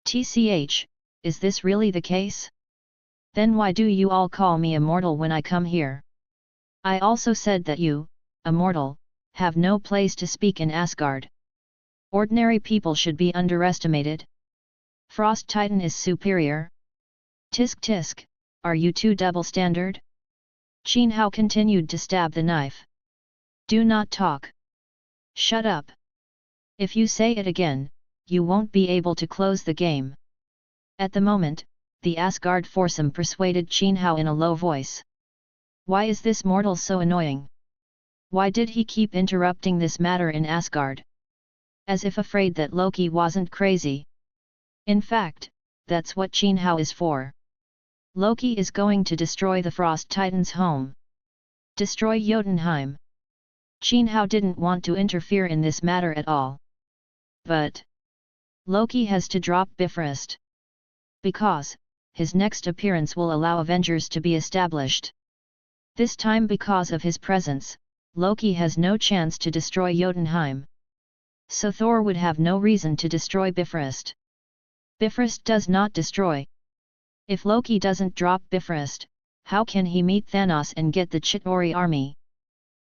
TCH, is this really the case? Then why do you all call me immortal when I come here? I also said that you, a mortal, have no place to speak in Asgard. Ordinary people should be underestimated. Frost Titan is superior. Tisk tisk, are you too double-standard? Qin Hao continued to stab the knife. Do not talk. Shut up. If you say it again, you won't be able to close the game. At the moment, the Asgard foursome persuaded Qin Hao in a low voice. Why is this mortal so annoying? Why did he keep interrupting this matter in Asgard? As if afraid that Loki wasn't crazy. In fact, that's what Qin Hao is for. Loki is going to destroy the Frost Titan's home. Destroy Jotunheim. Qin Hao didn't want to interfere in this matter at all. But Loki has to drop Bifrost. Because his next appearance will allow Avengers to be established. This time because of his presence, Loki has no chance to destroy Jotunheim. So Thor would have no reason to destroy Bifrost. Bifrost does not destroy. If Loki doesn't drop Bifrost, how can he meet Thanos and get the Chitauri army?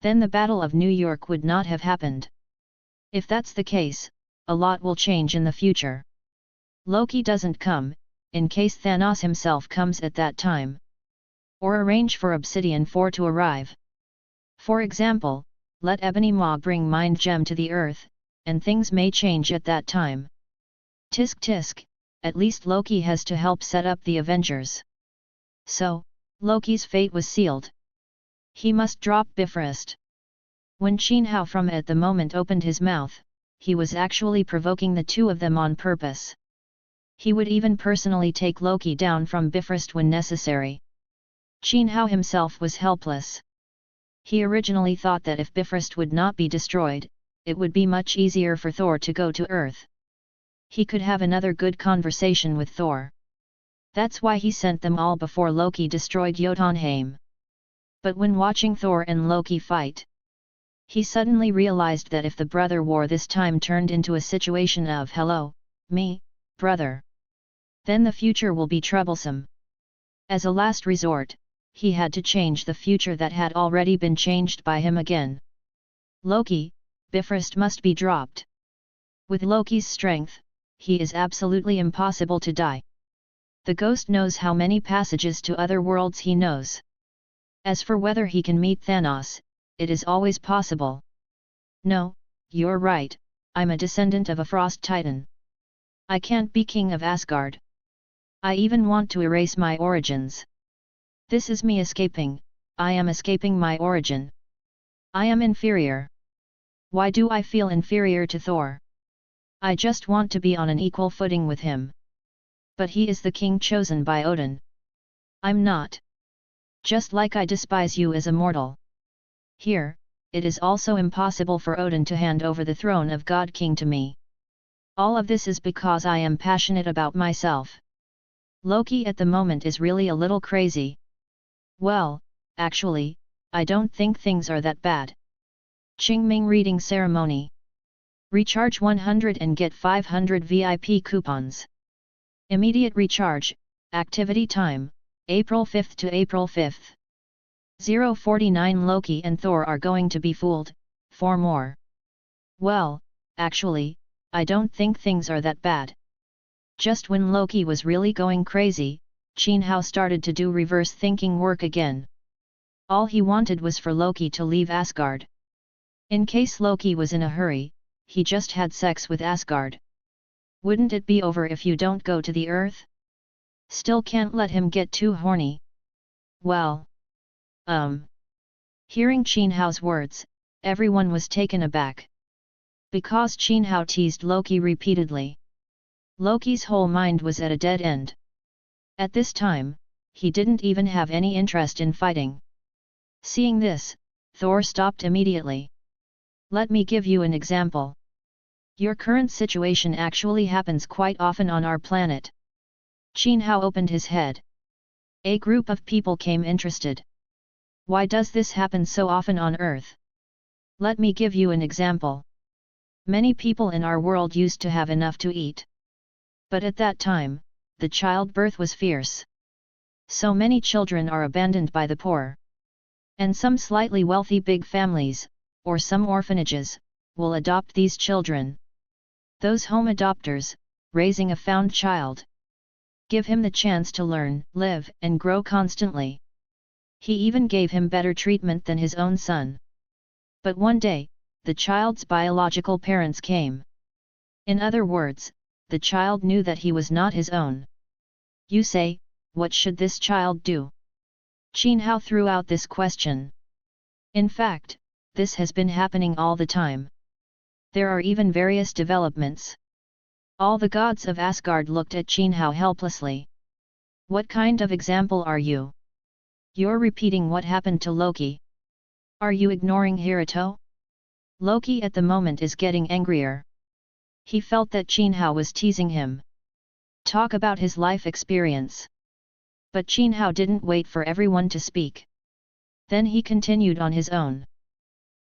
Then the Battle of New York would not have happened. If that's the case, a lot will change in the future. Loki doesn't come, in case Thanos himself comes at that time. Or arrange for Obsidian 4 to arrive. For example, let Ebony Maw bring Mind Gem to the Earth, and things may change at that time. Tisk tisk, at least Loki has to help set up the Avengers. So, Loki's fate was sealed. He must drop Bifrost. When Qin Hao from at the moment opened his mouth, he was actually provoking the two of them on purpose. He would even personally take Loki down from Bifrost when necessary. Qin Hao himself was helpless. He originally thought that if Bifrost would not be destroyed, it would be much easier for Thor to go to Earth. He could have another good conversation with Thor. That's why he sent them all before Loki destroyed Jotunheim. But when watching Thor and Loki fight, he suddenly realized that if the brother war this time turned into a situation of "hello, me, brother," then the future will be troublesome. As a last resort, he had to change the future that had already been changed by him again. Loki, Bifrost must be dropped. With Loki's strength, he is absolutely impossible to die. The ghost knows how many passages to other worlds he knows. As for whether he can meet Thanos, it is always possible. No, you're right, I'm a descendant of a Frost Titan. I can't be king of Asgard. I even want to erase my origins. This is me escaping, I am escaping my origin. I am inferior. Why do I feel inferior to Thor? I just want to be on an equal footing with him. But he is the king chosen by Odin. I'm not. Just like I despise you as a mortal. Here, it is also impossible for Odin to hand over the throne of God King to me. All of this is because I am passionate about myself. Loki at the moment is really a little crazy. Well, actually, I don't think things are that bad. Qingming reading ceremony. Recharge 100 and get 500 VIP coupons. Immediate recharge, activity time, April 5th to April 5th. 049 Loki and Thor are going to be fooled, for more. Well, actually, I don't think things are that bad. Just when Loki was really going crazy, Qin Hao started to do reverse thinking work again. All he wanted was for Loki to leave Asgard. In case Loki was in a hurry, he just had sex with Asgard. Wouldn't it be over if you don't go to the Earth? Still can't let him get too horny. Well. Hearing Qin Hao's words, everyone was taken aback. Because Qin Hao teased Loki repeatedly. Loki's whole mind was at a dead end. At this time, he didn't even have any interest in fighting. Seeing this, Thor stopped immediately. Let me give you an example. Your current situation actually happens quite often on our planet. Qin Hao opened his head. A group of people came interested. Why does this happen so often on Earth? Let me give you an example. Many people in our world used to have enough to eat. But at that time, the childbirth was fierce. So many children are abandoned by the poor. And some slightly wealthy big families, or some orphanages, will adopt these children. Those home adopters, raising a found child. Give him the chance to learn, live, and grow constantly. He even gave him better treatment than his own son. But one day, the child's biological parents came. In other words, the child knew that he was not his own. You say, what should this child do? Qin Hao threw out this question. In fact, this has been happening all the time. There are even various developments. All the gods of Asgard looked at Qin Hao helplessly. What kind of example are you? You're repeating what happened to Loki. Are you ignoring Hiruto? Loki at the moment is getting angrier. He felt that Qin Hao was teasing him. Talk about his life experience. But Qin Hao didn't wait for everyone to speak. Then he continued on his own.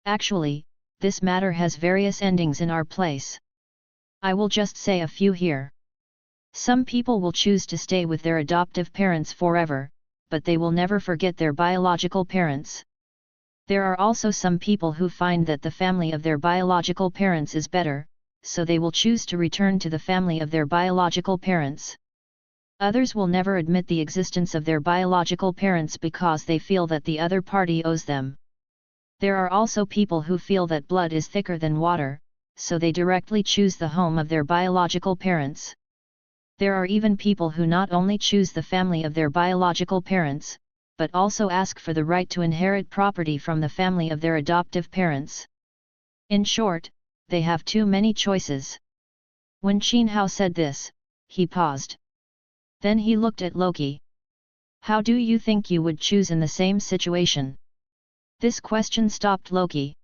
Actually, this matter has various endings in our place. I will just say a few here. Some people will choose to stay with their adoptive parents forever, but they will never forget their biological parents. There are also some people who find that the family of their biological parents is better, so they will choose to return to the family of their biological parents. Others will never admit the existence of their biological parents because they feel that the other party owes them. There are also people who feel that blood is thicker than water, so they directly choose the home of their biological parents. There are even people who not only choose the family of their biological parents, but also ask for the right to inherit property from the family of their adoptive parents. In short, they have too many choices. When Qin Hao said this, he paused. Then he looked at Loki. How do you think you would choose in the same situation? This question stopped Loki.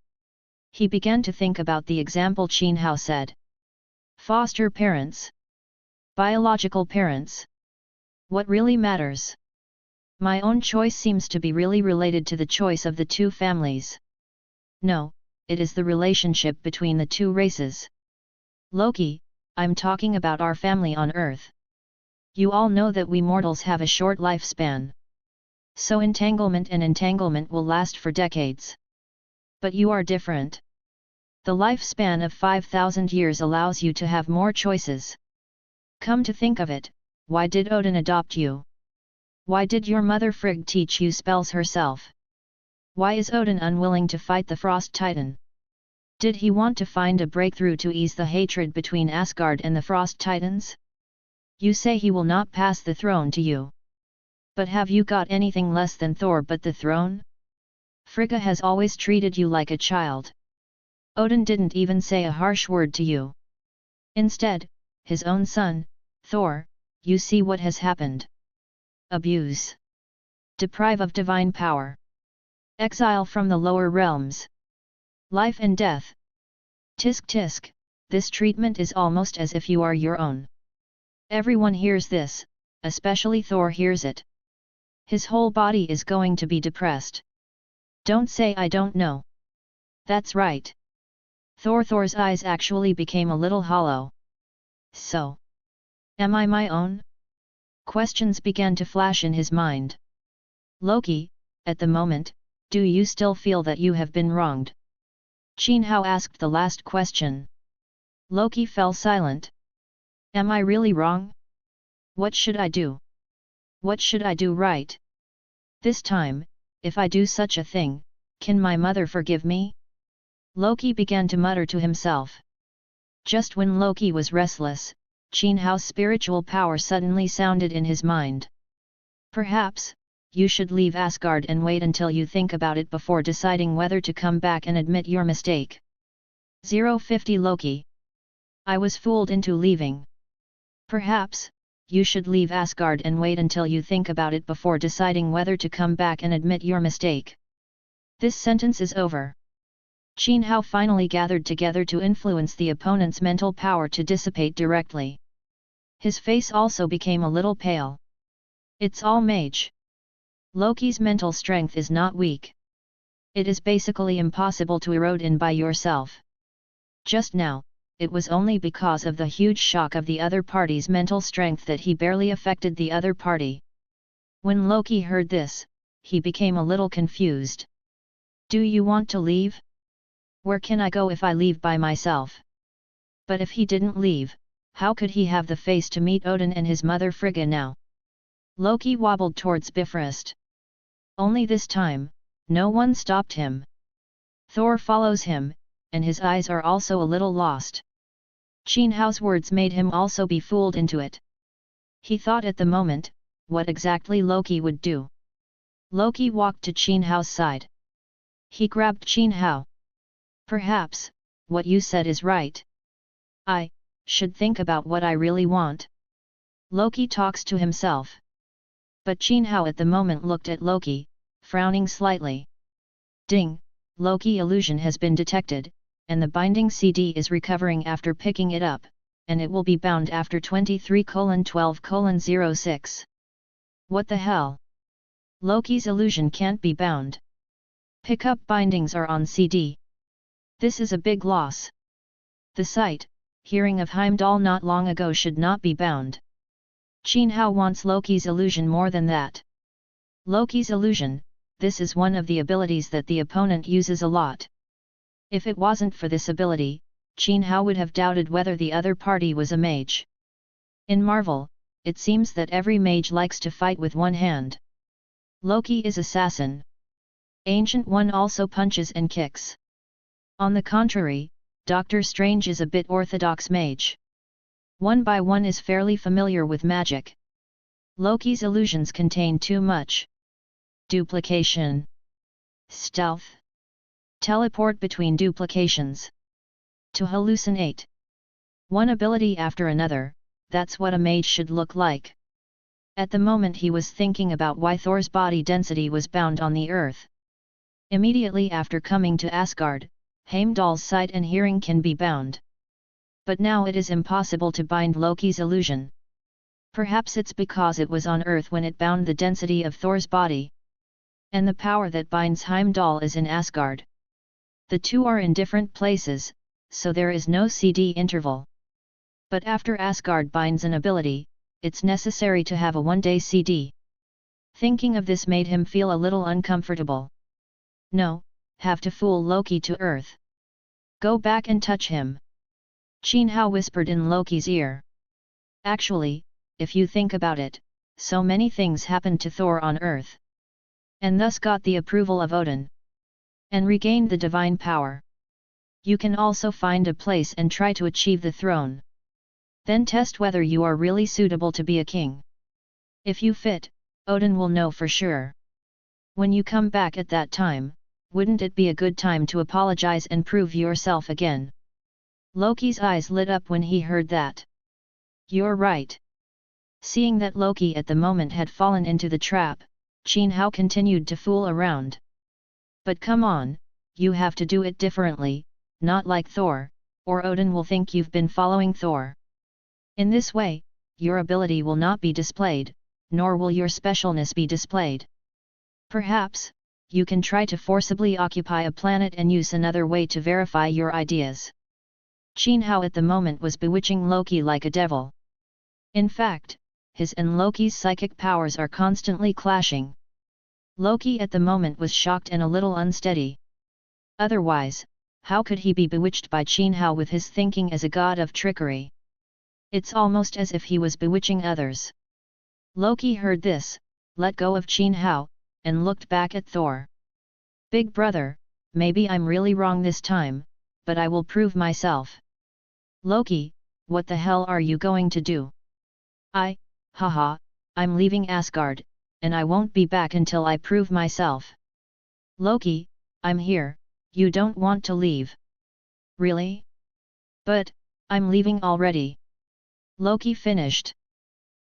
He began to think about the example Qin Hao said. Foster parents. Biological parents. What really matters? My own choice seems to be really related to the choice of the two families. No, it is the relationship between the two races. Loki, I'm talking about our family on Earth. You all know that we mortals have a short lifespan. So entanglement will last for decades. But you are different. The lifespan of 5,000 years allows you to have more choices. Come to think of it, why did Odin adopt you? Why did your mother Frigg teach you spells herself? Why is Odin unwilling to fight the Frost Titan? Did he want to find a breakthrough to ease the hatred between Asgard and the Frost Titans? You say he will not pass the throne to you. But have you got anything less than Thor but the throne? Frigga has always treated you like a child. Odin didn't even say a harsh word to you. Instead, his own son, Thor, you see what has happened. Abuse. Deprive of divine power. Exile from the lower realms. Life and death. Tisk tisk, this treatment is almost as if you are your own. Everyone hears this, especially Thor hears it. His whole body is going to be depressed. Don't say I don't know. That's right. Thor's eyes actually became a little hollow. So, am I my own? Questions began to flash in his mind. Loki, at the moment, do you still feel that you have been wronged? Qin Hao asked the last question. Loki fell silent. Am I really wrong? What should I do? What should I do right? This time, if I do such a thing, can my mother forgive me? Loki began to mutter to himself. Just when Loki was restless, Qin Hao's spiritual power suddenly sounded in his mind. Perhaps, you should leave Asgard and wait until you think about it before deciding whether to come back and admit your mistake. 050 Loki. I was fooled into leaving. Perhaps, you should leave Asgard and wait until you think about it before deciding whether to come back and admit your mistake. This sentence is over. Qin Hao finally gathered together to influence the opponent's mental power to dissipate directly. His face also became a little pale. It's all mage. Loki's mental strength is not weak. It is basically impossible to erode in by yourself. Just now, it was only because of the huge shock of the other party's mental strength that he barely affected the other party. When Loki heard this, he became a little confused. Do you want to leave? Where can I go if I leave by myself? But if he didn't leave, how could he have the face to meet Odin and his mother Frigga now? Loki wobbled towards Bifrost. Only this time, no one stopped him. Thor follows him, and his eyes are also a little lost. Qinhao's words made him also be fooled into it. He thought at the moment, what exactly Loki would do. Loki walked to Qinhao's side. He grabbed Qinhao. Perhaps, what you said is right. I should think about what I really want. Loki talks to himself. But Qinhao at the moment looked at Loki, frowning slightly. Ding, Loki illusion has been detected, and the binding CD is recovering after picking it up, and it will be bound after 23:12:06. What the hell? Loki's illusion can't be bound. Pickup bindings are on CD. This is a big loss. The sight, hearing of Heimdall not long ago should not be bound. Qinhao wants Loki's illusion more than that. Loki's illusion, this is one of the abilities that the opponent uses a lot. If it wasn't for this ability, Qinhao would have doubted whether the other party was a mage. In Marvel, it seems that every mage likes to fight with one hand. Loki is assassin. Ancient One also punches and kicks. On the contrary, Doctor Strange is a bit orthodox mage. One by One is fairly familiar with magic. Loki's illusions contain too much duplication, stealth, teleport between duplications, to hallucinate. One ability after another, that's what a mage should look like. At the moment he was thinking about why Thor's body density was bound on the earth. Immediately after coming to Asgard, Heimdall's sight and hearing can be bound. But now it is impossible to bind Loki's illusion. Perhaps it's because it was on Earth when it bound the density of Thor's body. And the power that binds Heimdall is in Asgard. The two are in different places, so there is no CD interval. But after Asgard binds an ability, it's necessary to have a one-day CD. Thinking of this made him feel a little uncomfortable. No, have to fool Loki to Earth. Go back and touch him. Qinhao whispered in Loki's ear. Actually, if you think about it, so many things happened to Thor on Earth. And thus got the approval of Odin. And regained the divine power. You can also find a place and try to achieve the throne. Then test whether you are really suitable to be a king. If you fit, Odin will know for sure. When you come back at that time, wouldn't it be a good time to apologize and prove yourself again? Loki's eyes lit up when he heard that. You're right. Seeing that Loki at the moment had fallen into the trap, Qinhao continued to fool around. But come on, you have to do it differently, not like Thor, or Odin will think you've been following Thor. In this way, your ability will not be displayed, nor will your specialness be displayed. Perhaps, you can try to forcibly occupy a planet and use another way to verify your ideas. Qinhao at the moment was bewitching Loki like a devil. In fact, his and Loki's psychic powers are constantly clashing. Loki at the moment was shocked and a little unsteady. Otherwise, how could he be bewitched by Qinhao with his thinking as a god of trickery? It's almost as if he was bewitching others. Loki heard this, let go of Qinhao, and looked back at Thor. Big brother, maybe I'm really wrong this time, but I will prove myself. Loki, what the hell are you going to do? Haha, I'm leaving Asgard, and I won't be back until I prove myself. Loki, I'm here, you don't want to leave. Really? But, I'm leaving already. Loki finished.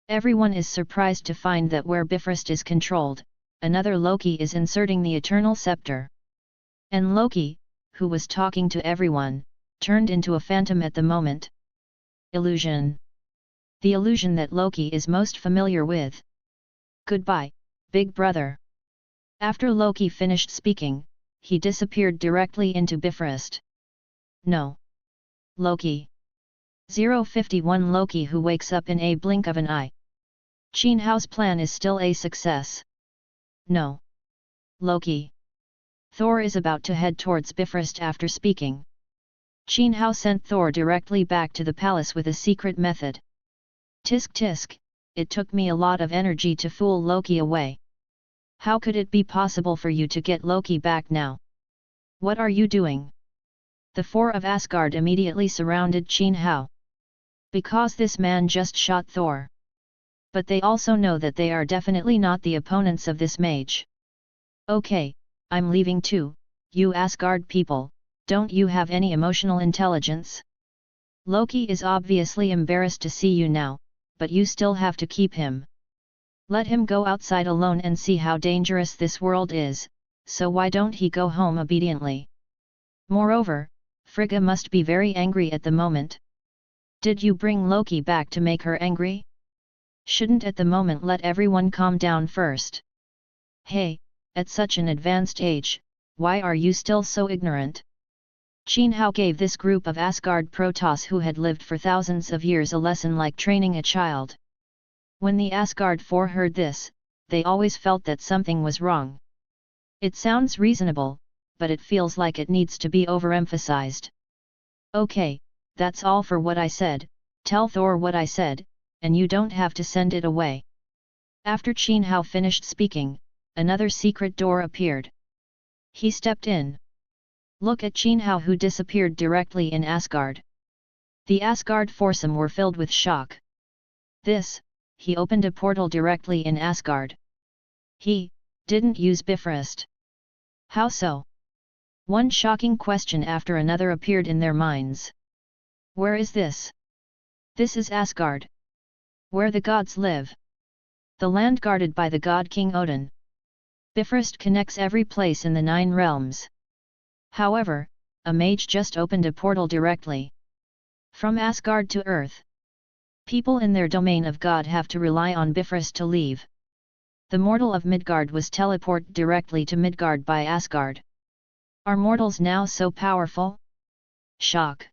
Everyone is surprised to find that where Bifrost is controlled, another Loki is inserting the Eternal Scepter. And Loki, who was talking to everyone, turned into a phantom at the moment. Illusion. The illusion that Loki is most familiar with. Goodbye, big brother. After Loki finished speaking, he disappeared directly into Bifrost. No. Loki. 051 Loki who wakes up in a blink of an eye. Qinhao's plan is still a success. No. Loki. Thor is about to head towards Bifrost after speaking. Qin Hao sent Thor directly back to the palace with a secret method. Tisk tisk, it took me a lot of energy to fool Loki away. How could it be possible for you to get Loki back now? What are you doing? The four of Asgard immediately surrounded Qin Hao. Because this man just shot Thor. But they also know that they are definitely not the opponents of this mage. Okay, I'm leaving too, you Asgard people, don't you have any emotional intelligence? Loki is obviously embarrassed to see you now, but you still have to keep him. Let him go outside alone and see how dangerous this world is, so why don't he go home obediently? Moreover, Frigga must be very angry at the moment. Did you bring Loki back to make her angry? Shouldn't at the moment let everyone calm down first. Hey, at such an advanced age, why are you still so ignorant? Qin Hao gave this group of Asgard Protoss who had lived for thousands of years a lesson like training a child. When the Asgard Four heard this, they always felt that something was wrong. It sounds reasonable, but it feels like it needs to be overemphasized. Okay, that's all for what I said, tell Thor what I said, and you don't have to send it away. After Qin Hao finished speaking, another secret door appeared. He stepped in. Look at Qin Hao who disappeared directly in Asgard. The Asgard foursome were filled with shock. He opened a portal directly in Asgard. He didn't use Bifrost. How so? One shocking question after another appeared in their minds. Where is this? This is Asgard. Where the gods live. The land guarded by the god King Odin. Bifrost connects every place in the 9 realms. However, a mage just opened a portal directly from Asgard to Earth. People in their domain of God have to rely on Bifrost to leave. The mortal of Midgard was teleported directly to Midgard by Asgard. Are mortals now so powerful? Shock.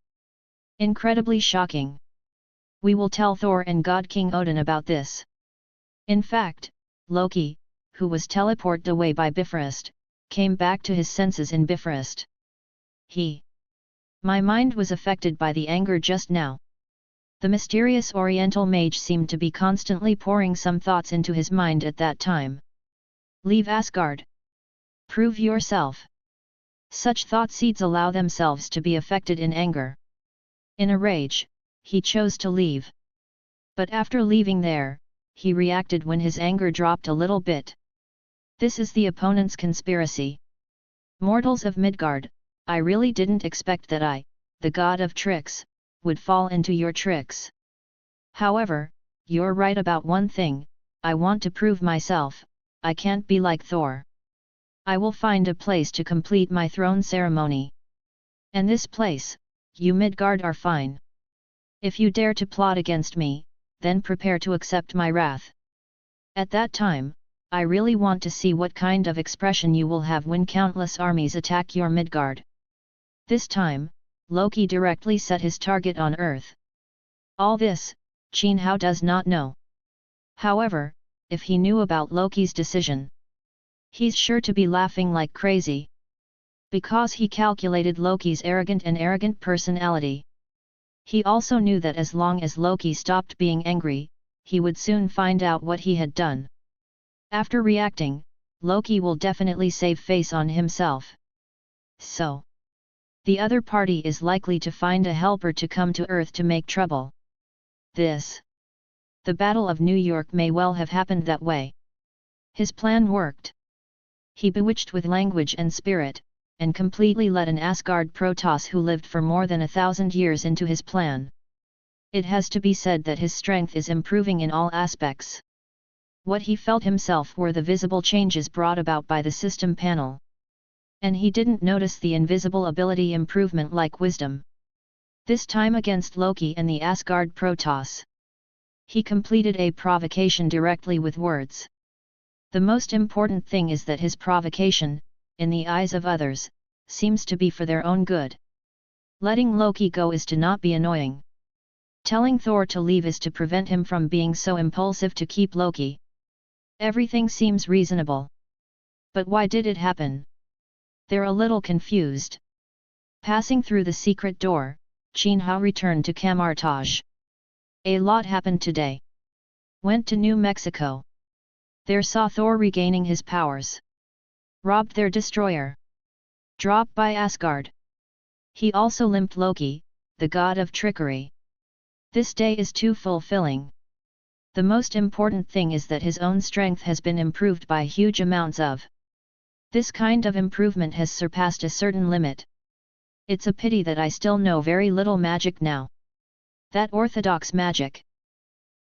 Incredibly shocking. We will tell Thor and God King Odin about this. In fact, Loki, who was teleported away by Bifrost, came back to his senses in Bifrost. My mind was affected by the anger just now. The mysterious Oriental mage seemed to be constantly pouring some thoughts into his mind at that time. Leave Asgard. Prove yourself. Such thought seeds allow themselves to be affected in anger. In a rage, he chose to leave. But after leaving there, he reacted when his anger dropped a little bit. This is the opponent's conspiracy. Mortals of Midgard, I really didn't expect that I, the god of tricks, would fall into your tricks. However, you're right about one thing, I want to prove myself, I can't be like Thor. I will find a place to complete my throne ceremony. And this place, you Midgard are fine. If you dare to plot against me, then prepare to accept my wrath. At that time, I really want to see what kind of expression you will have when countless armies attack your Midgard. This time, Loki directly set his target on Earth. All this, Qin Hao does not know. However, if he knew about Loki's decision, he's sure to be laughing like crazy. Because he calculated Loki's arrogant personality. He also knew that as long as Loki stopped being angry, he would soon find out what he had done. After reacting, Loki will definitely save face on himself. So, the other party is likely to find a helper to come to Earth to make trouble. The Battle of New York may well have happened that way. His plan worked. He bewitched with language and spirit, and completely let an Asgard Protoss who lived for more than 1,000 years into his plan. It has to be said that his strength is improving in all aspects. What he felt himself were the visible changes brought about by the system panel. And he didn't notice the invisible ability improvement like wisdom. This time against Loki and the Asgard Protoss. He completed a provocation directly with words. The most important thing is that his provocation, in the eyes of others, seems to be for their own good. Letting Loki go is to not be annoying. Telling Thor to leave is to prevent him from being so impulsive to keep Loki. Everything seems reasonable. But why did it happen? They're a little confused. Passing through the secret door, Qin Hao returned to Camartage. A lot happened today. Went to New Mexico. There saw Thor regaining his powers. Robbed their destroyer. Dropped by Asgard. He also limped Loki, the god of trickery. This day is too fulfilling. The most important thing is that his own strength has been improved by huge amounts of. This kind of improvement has surpassed a certain limit. It's a pity that I still know very little magic now. That orthodox magic.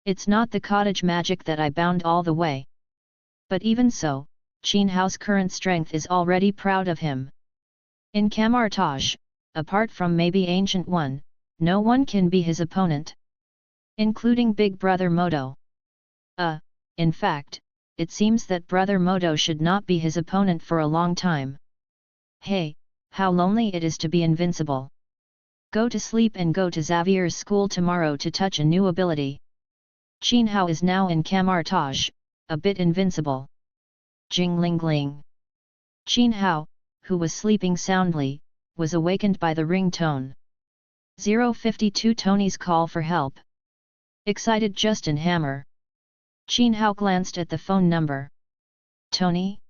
It's not the cottage magic that I bound all the way. But even so, Qin Hao's current strength is already proud of him. In Camartage, apart from maybe Ancient One, no one can be his opponent. Including Big Brother Modo. In fact, it seems that Brother Modo should not be his opponent for a long time. Hey, how lonely it is to be invincible. Go to sleep and go to Xavier's school tomorrow to touch a new ability. Qin Hao is now in Camartage, a bit invincible. Jingling-ling. Qin Hao, who was sleeping soundly, was awakened by the ring tone. 052 Tony's call for help. Excited Justin Hammer. Qin Hao glanced at the phone number. Tony?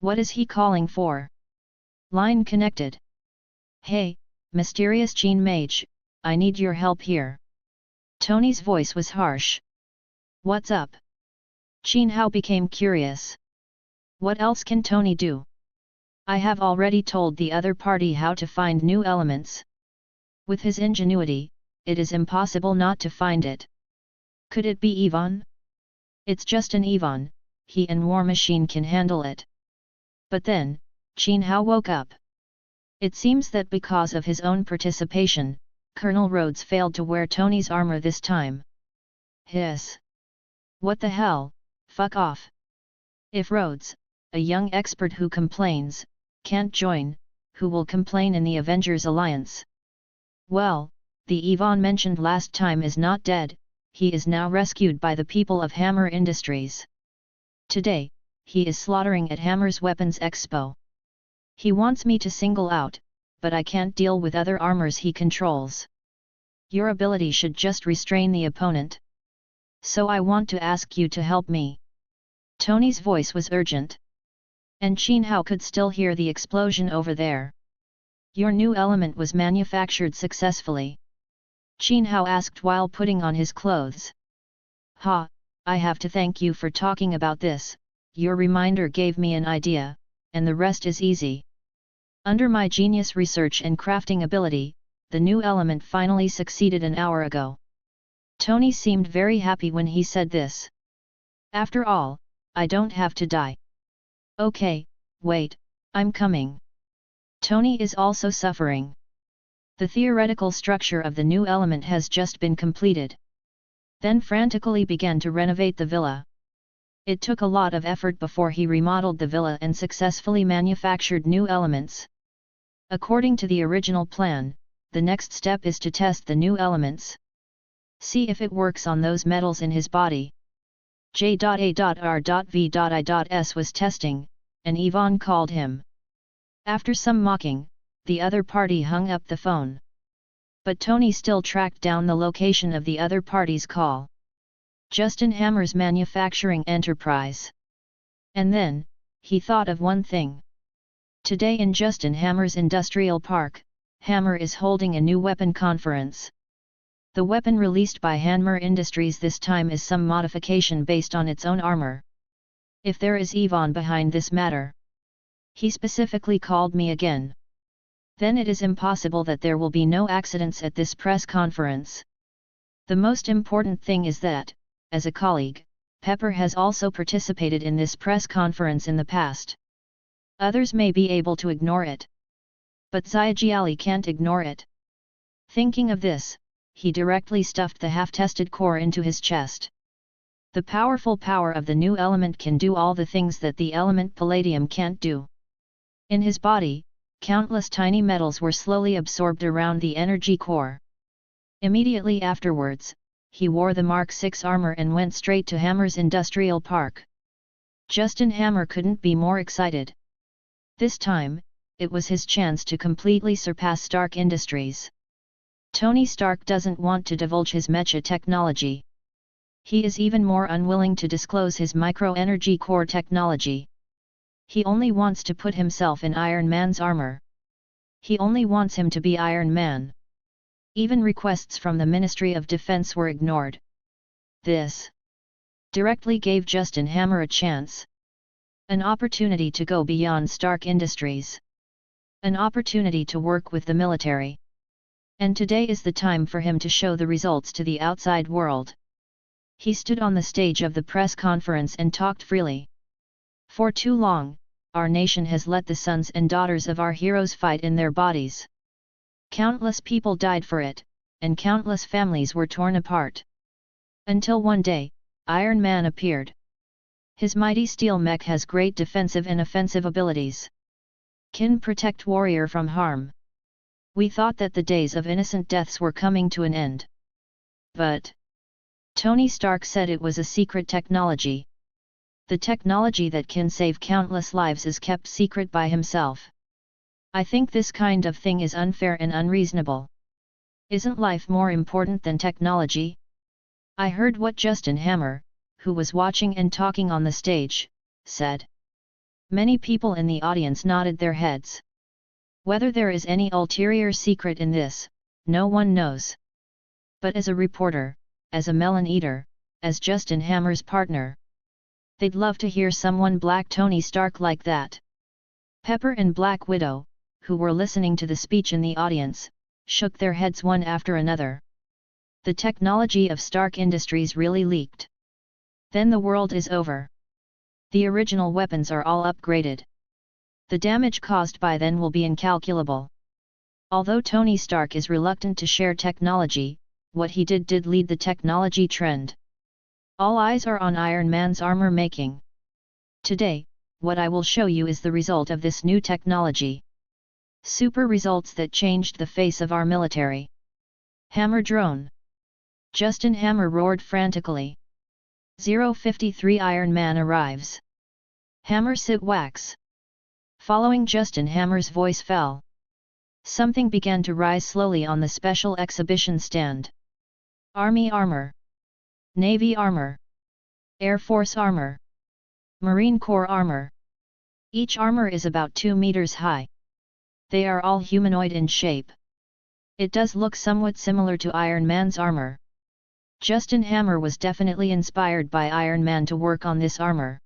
What is he calling for? Line connected. Hey, mysterious Qin Mage, I need your help here. Tony's voice was harsh. What's up? Qin Hao became curious. What else can Tony do? I have already told the other party how to find new elements. With his ingenuity, it is impossible not to find it. Could it be Yvonne? It's just an Yvonne, he and War Machine can handle it. But then, Qin Hao woke up. It seems that because of his own participation, Colonel Rhodes failed to wear Tony's armor this time. Hiss! What the hell, fuck off! If Rhodes, a young expert who complains, can't join, who will complain in the Avengers Alliance? Well, the Yvonne mentioned last time is not dead, he is now rescued by the people of Hammer Industries. Today, he is slaughtering at Hammer's Weapons Expo. He wants me to single out, but I can't deal with other armors he controls. Your ability should just restrain the opponent. So I want to ask you to help me. Tony's voice was urgent. And Qin Hao could still hear the explosion over there. Your new element was manufactured successfully. Qin Hao asked while putting on his clothes. Ha, I have to thank you for talking about this, your reminder gave me an idea, and the rest is easy. Under my genius research and crafting ability, the new element finally succeeded an hour ago. Tony seemed very happy when he said this. After all, I don't have to die. Okay, wait, I'm coming. Tony is also suffering. The theoretical structure of the new element has just been completed. Then frantically began to renovate the villa. It took a lot of effort before he remodeled the villa and successfully manufactured new elements. According to the original plan, the next step is to test the new elements. See if it works on those metals in his body. J.A.R.V.I.S was testing, and Yvonne called him. After some mocking, the other party hung up the phone. But Tony still tracked down the location of the other party's call. Justin Hammer's manufacturing enterprise. And then, he thought of one thing. Today in Justin Hammer's industrial park, Hammer is holding a new weapon conference. The weapon released by Hammer Industries this time is some modification based on its own armor. If there is Yvonne behind this matter. He specifically called me again. Then it is impossible that there will be no accidents at this press conference. The most important thing is that, as a colleague, Pepper has also participated in this press conference in the past. Others may be able to ignore it. But Xiaojiali can't ignore it. Thinking of this, he directly stuffed the half-tested core into his chest. The powerful power of the new element can do all the things that the element palladium can't do. In his body, countless tiny metals were slowly absorbed around the energy core. Immediately afterwards, he wore the Mark 6 armor and went straight to Hammer's industrial park. Justin Hammer couldn't be more excited. This time, it was his chance to completely surpass Stark Industries. Tony Stark doesn't want to divulge his mecha technology. He is even more unwilling to disclose his micro-energy core technology. He only wants to put himself in Iron Man's armor. He only wants him to be Iron Man. Even requests from the Ministry of Defense were ignored. This directly gave Justin Hammer a chance. An opportunity to go beyond Stark Industries. An opportunity to work with the military. And today is the time for him to show the results to the outside world. He stood on the stage of the press conference and talked freely. For too long, our nation has let the sons and daughters of our heroes fight in their bodies. Countless people died for it, and countless families were torn apart. Until one day, Iron Man appeared. His mighty steel mech has great defensive and offensive abilities. Can protect warrior from harm. We thought that the days of innocent deaths were coming to an end. But Tony Stark said it was a secret technology. The technology that can save countless lives is kept secret by himself. I think this kind of thing is unfair and unreasonable. Isn't life more important than technology? I heard what Justin Hammer, who was watching and talking on the stage, said. Many people in the audience nodded their heads. Whether there is any ulterior secret in this, no one knows. But as a reporter, as a melon eater, as Justin Hammer's partner, they'd love to hear someone black Tony Stark like that. Pepper and Black Widow, who were listening to the speech in the audience, shook their heads one after another. The technology of Stark Industries really leaked. Then the world is over. The original weapons are all upgraded. The damage caused by then will be incalculable. Although Tony Stark is reluctant to share technology, what he did lead the technology trend. All eyes are on Iron Man's armor making. Today, what I will show you is the result of this new technology. Super results that changed the face of our military. Hammer drone. Justin Hammer roared frantically. 053 Iron Man arrives. Hammer sit wax. Following Justin Hammer's voice fell. Something began to rise slowly on the special exhibition stand. Army armor. Navy armor. Air Force armor. Marine Corps armor. Each armor is about 2 meters high. They are all humanoid in shape. It does look somewhat similar to Iron Man's armor. Justin Hammer was definitely inspired by Iron Man to work on this armor.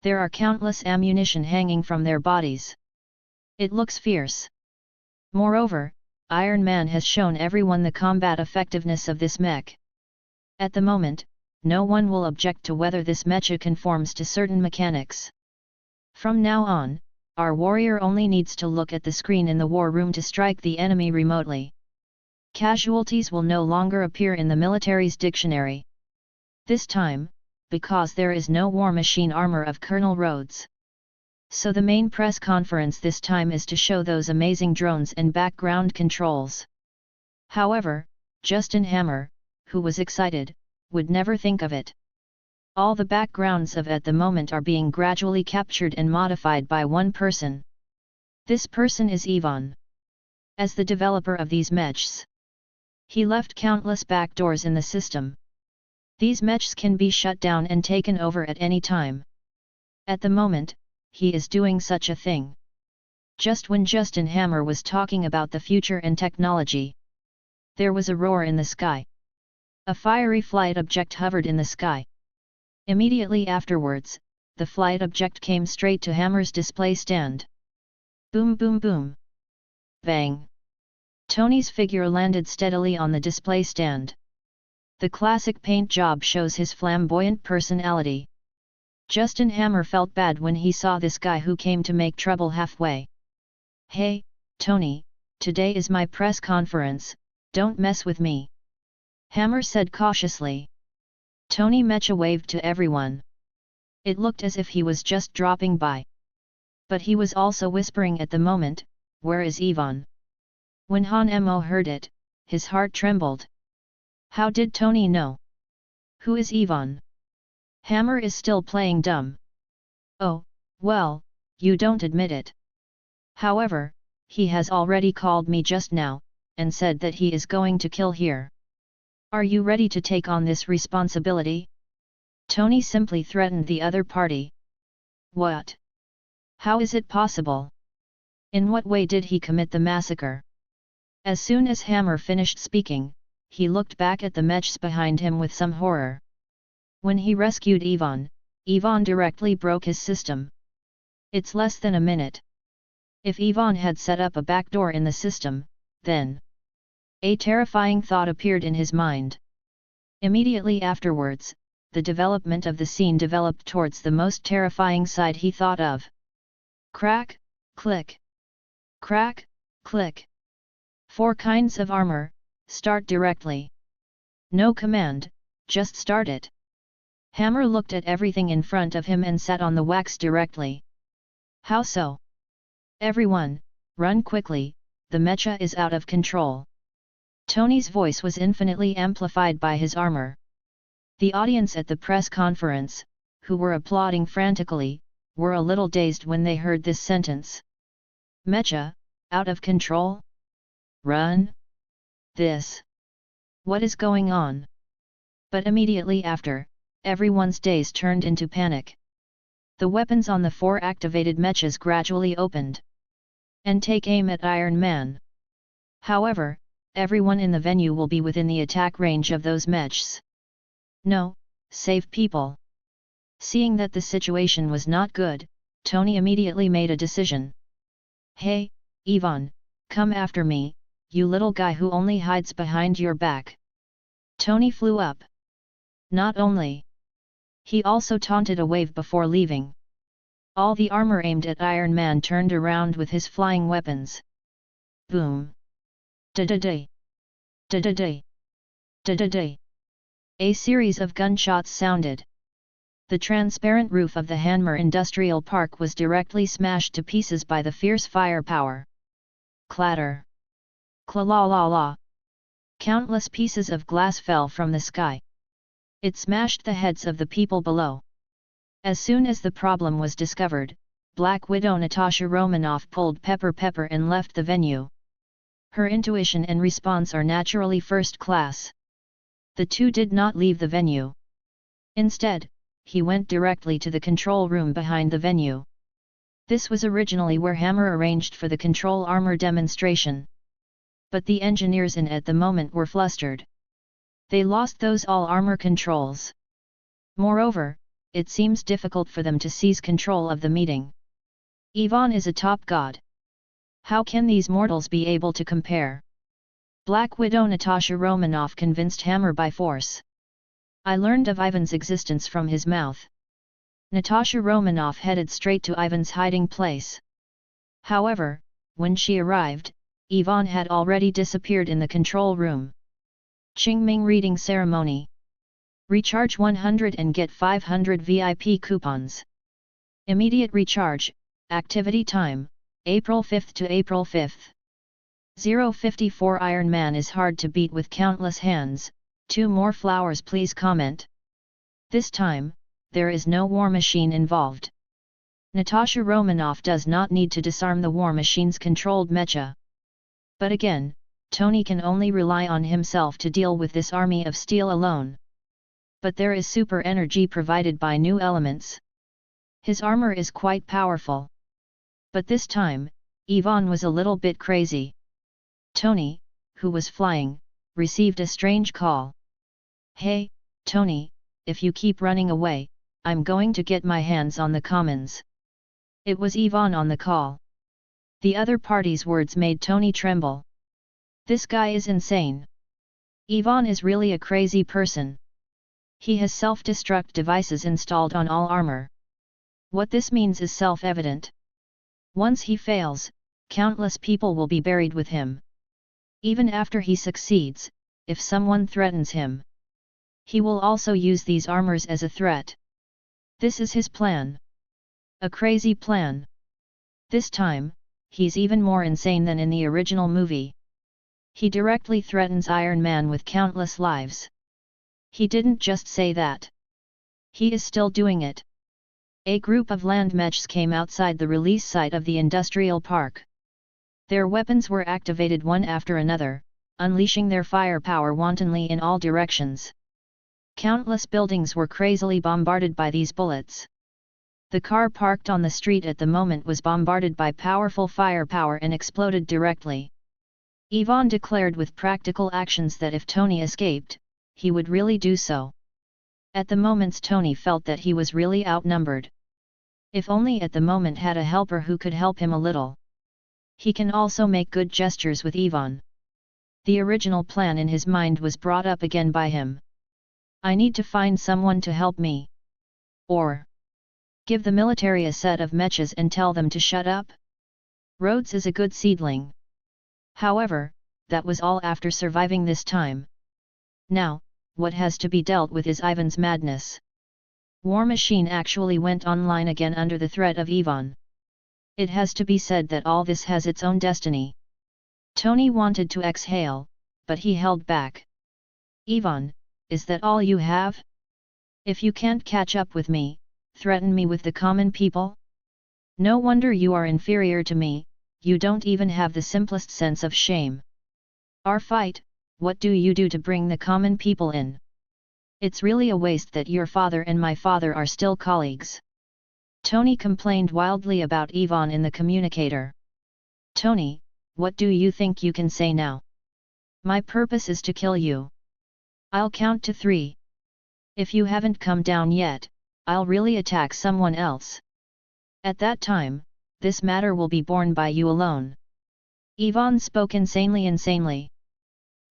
There are countless ammunition hanging from their bodies. It looks fierce. Moreover, Iron Man has shown everyone the combat effectiveness of this mech. At the moment, no one will object to whether this mecha conforms to certain mechanics. From now on, our warrior only needs to look at the screen in the war room to strike the enemy remotely. Casualties will no longer appear in the military's dictionary. This time, because there is no war machine armor of Colonel Rhodes. So the main press conference this time is to show those amazing drones and background controls. However, Justin Hammer, who was excited, would never think of it. All the backgrounds of at the moment are being gradually captured and modified by one person. This person is Ivan. As the developer of these mechs, he left countless backdoors in the system. These mechs can be shut down and taken over at any time. At the moment, he is doing such a thing. Just when Justin Hammer was talking about the future and technology, there was a roar in the sky. A fiery flight object hovered in the sky. Immediately afterwards, the flight object came straight to Hammer's display stand. Boom boom boom. Bang. Tony's figure landed steadily on the display stand. The classic paint job shows his flamboyant personality. Justin Hammer felt bad when he saw this guy who came to make trouble halfway. Hey, Tony, today is my press conference, don't mess with me. Hammer said cautiously. Tony Mecha waved to everyone. It looked as if he was just dropping by. But he was also whispering at the moment, where is Ivan? When Han Mo heard it, his heart trembled. How did Tony know? Who is Ivan? Hammer is still playing dumb. Oh, well, you don't admit it. However, he has already called me just now, and said that he is going to kill here. Are you ready to take on this responsibility? Tony simply threatened the other party. What? How is it possible? In what way did he commit the massacre? As soon as Hammer finished speaking, he looked back at the mechs behind him with some horror. When he rescued Ivan, Ivan directly broke his system. It's less than a minute. If Ivan had set up a backdoor in the system, then... A terrifying thought appeared in his mind. Immediately afterwards, the development of the scene developed towards the most terrifying side he thought of. Crack, click. Crack, click. 4 kinds of armor, start directly. No command, just start it. Hammer looked at everything in front of him and sat on the wax directly. How so? Everyone, run quickly, the mecha is out of control. Tony's voice was infinitely amplified by his armor. The audience at the press conference, who were applauding frantically, were a little dazed when they heard this sentence. Mecha, out of control? Run? This? What is going on? But immediately after, everyone's daze turned into panic. The weapons on the 4 activated mechas gradually opened. And take aim at Iron Man. However, everyone in the venue will be within the attack range of those mechs. No, save people. Seeing that the situation was not good, Tony immediately made a decision. Hey, Ivan, come after me, you little guy who only hides behind your back. Tony flew up. Not only. He also taunted a wave before leaving. All the armor aimed at Iron Man turned around with his flying weapons. Boom. Da-da-day. Da-da-day. Da-da-day. A series of gunshots sounded. The transparent roof of the Hanmer Industrial Park was directly smashed to pieces by the fierce firepower. Clatter. Cla-la-la-la. Countless pieces of glass fell from the sky. It smashed the heads of the people below. As soon as the problem was discovered, Black Widow Natasha Romanoff pulled Pepper and left the venue. Her intuition and response are naturally first class. The two did not leave the venue. Instead, he went directly to the control room behind the venue. This was originally where Hammer arranged for the control armor demonstration. But the engineers in at the moment were flustered. They lost those all armor controls. Moreover, it seems difficult for them to seize control of the meeting. Ivan is a top god. How can these mortals be able to compare? Black Widow Natasha Romanoff convinced Hammer by force. I learned of Ivan's existence from his mouth. Natasha Romanoff headed straight to Ivan's hiding place. However, when she arrived, Ivan had already disappeared in the control room. Qingming reading ceremony. Recharge 100 and get 500 VIP coupons. Immediate recharge, activity time, April 5th to April 5th. 054 Iron Man is hard to beat with countless hands, 2 more flowers please comment. This time, there is no war machine involved. Natasha Romanoff does not need to disarm the war machine's controlled mecha. But again, Tony can only rely on himself to deal with this army of steel alone. But there is super energy provided by new elements. His armor is quite powerful. But this time, Ivan was a little bit crazy. Tony, who was flying, received a strange call. Hey, Tony, if you keep running away, I'm going to get my hands on the commons. It was Ivan on the call. The other party's words made Tony tremble. This guy is insane. Ivan is really a crazy person. He has self-destruct devices installed on all armor. What this means is self-evident. Once he fails, countless people will be buried with him. Even after he succeeds, if someone threatens him, he will also use these armors as a threat. This is his plan. A crazy plan. This time, he's even more insane than in the original movie. He directly threatens Iron Man with countless lives. He didn't just say that. He is still doing it. A group of land mechs came outside the release site of the industrial park. Their weapons were activated one after another, unleashing their firepower wantonly in all directions. Countless buildings were crazily bombarded by these bullets. The car parked on the street at the moment was bombarded by powerful firepower and exploded directly. Ivan declared with practical actions that if Tony escaped, he would really do so. At the moments Tony felt that he was really outnumbered. If only at the moment had a helper who could help him a little. He can also make good gestures with Ivan. The original plan in his mind was brought up again by him. I need to find someone to help me. Or give the military a set of mechas and tell them to shut up? Rhodes is a good seedling. However, that was all after surviving this time. Now, what has to be dealt with is Ivan's madness. War Machine actually went online again under the threat of Ivan. It has to be said that all this has its own destiny. Tony wanted to exhale, but he held back. Ivan, is that all you have? If you can't catch up with me, threaten me with the common people? No wonder you are inferior to me, you don't even have the simplest sense of shame. Our fight, what do you do to bring the common people in? It's really a waste that your father and my father are still colleagues. Tony complained wildly about Ivan in the communicator. Tony, what do you think you can say now? My purpose is to kill you. I'll count to 3. If you haven't come down yet, I'll really attack someone else. At that time, this matter will be borne by you alone. Ivan spoke insanely.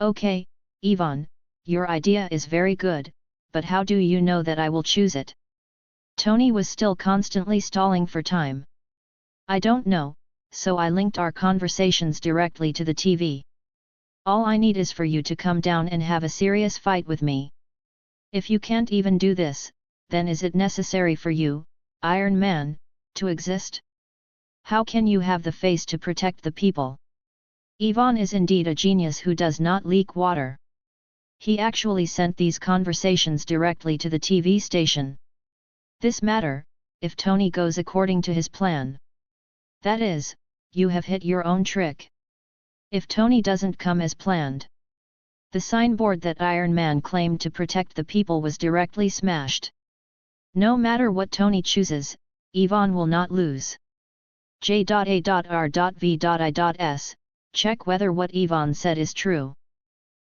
Okay, Ivan, your idea is very good, but how do you know that I will choose it? Tony was still constantly stalling for time. I don't know, so I linked our conversations directly to the TV. All I need is for you to come down and have a serious fight with me. If you can't even do this, then is it necessary for you, Iron Man, to exist? How can you have the face to protect the people? Ivan is indeed a genius who does not leak water. He actually sent these conversations directly to the TV station. This matter, if Tony goes according to his plan. That is, you have hit your own trick. If Tony doesn't come as planned. The signboard that Iron Man claimed to protect the people was directly smashed. No matter what Tony chooses, Ivan will not lose. J.A.R.V.I.S. Check whether what Ivan said is true.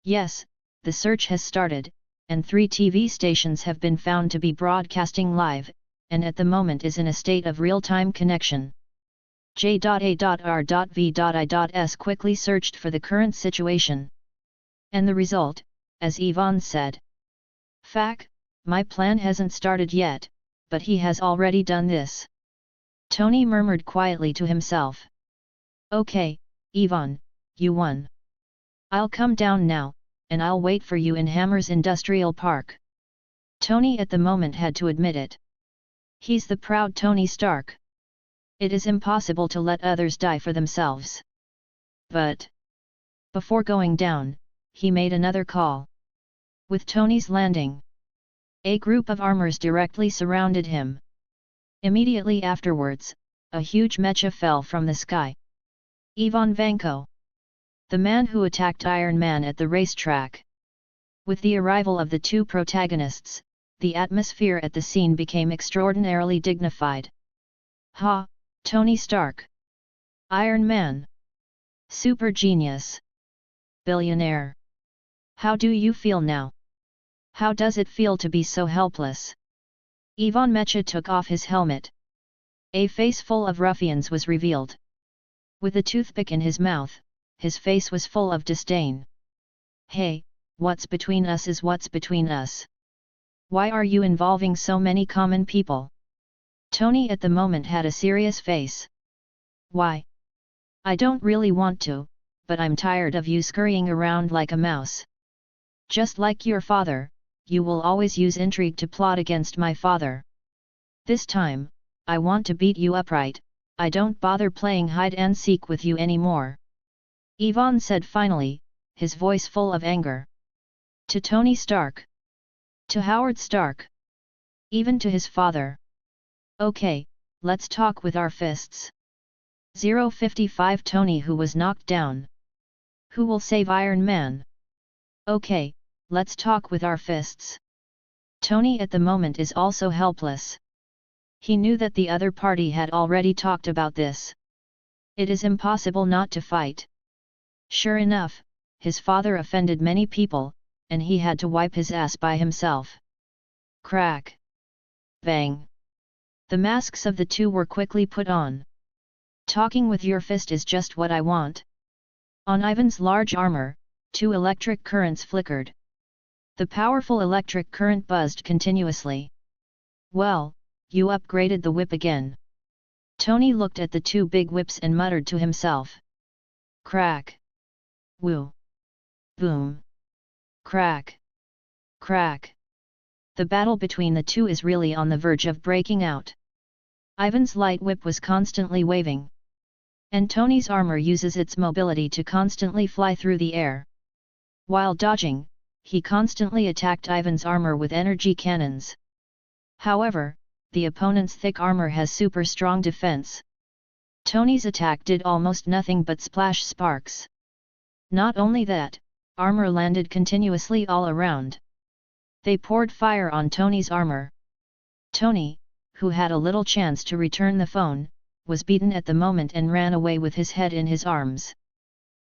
Yes, the search has started, and 3 TV stations have been found to be broadcasting live, and at the moment is in a state of real-time connection. J.A.R.V.I.S. quickly searched for the current situation. And the result, as Ivan said. Fact, my plan hasn't started yet, but he has already done this. Tony murmured quietly to himself. Okay, Ivan, you won. I'll come down now, and I'll wait for you in Hammer's Industrial Park. Tony at the moment had to admit it. He's the proud Tony Stark. It is impossible to let others die for themselves. But before going down, he made another call. With Tony's landing, a group of armors directly surrounded him. Immediately afterwards, a huge mecha fell from the sky. Ivan Vanko, the man who attacked Iron Man at the racetrack. With the arrival of the 2 protagonists, the atmosphere at the scene became extraordinarily dignified. Ha, Tony Stark. Iron Man. Super genius. Billionaire. How do you feel now? How does it feel to be so helpless? Ivan Mecha took off his helmet. A face full of ruffians was revealed. With a toothpick in his mouth, his face was full of disdain. Hey, what's between us is what's between us. Why are you involving so many common people? Tony at the moment had a serious face. Why? I don't really want to, but I'm tired of you scurrying around like a mouse. Just like your father, you will always use intrigue to plot against my father. This time, I want to beat you upright, I don't bother playing hide and seek with you anymore. Ivan said finally, his voice full of anger. To Tony Stark. To Howard Stark. Even to his father. Okay, let's talk with our fists. 055 Tony, who was knocked down. Who will save Iron Man? Okay, let's talk with our fists. Tony at the moment is also helpless. He knew that the other party had already talked about this. It is impossible not to fight. Sure enough, his father offended many people, and he had to wipe his ass by himself. Crack! Bang! The masks of the two were quickly put on. Talking with your fist is just what I want. On Ivan's large armor, 2 electric currents flickered. The powerful electric current buzzed continuously. Well, you upgraded the whip again. Tony looked at the 2 big whips and muttered to himself. Crack! Woo! Boom! Crack! Crack! The battle between the two is really on the verge of breaking out. Ivan's light whip was constantly waving. And Tony's armor uses its mobility to constantly fly through the air. While dodging, he constantly attacked Ivan's armor with energy cannons. However, the opponent's thick armor has super strong defense. Tony's attack did almost nothing but splash sparks. Not only that, armor landed continuously all around. They poured fire on Tony's armor. Tony, who had a little chance to return the phone, was beaten at the moment and ran away with his head in his arms.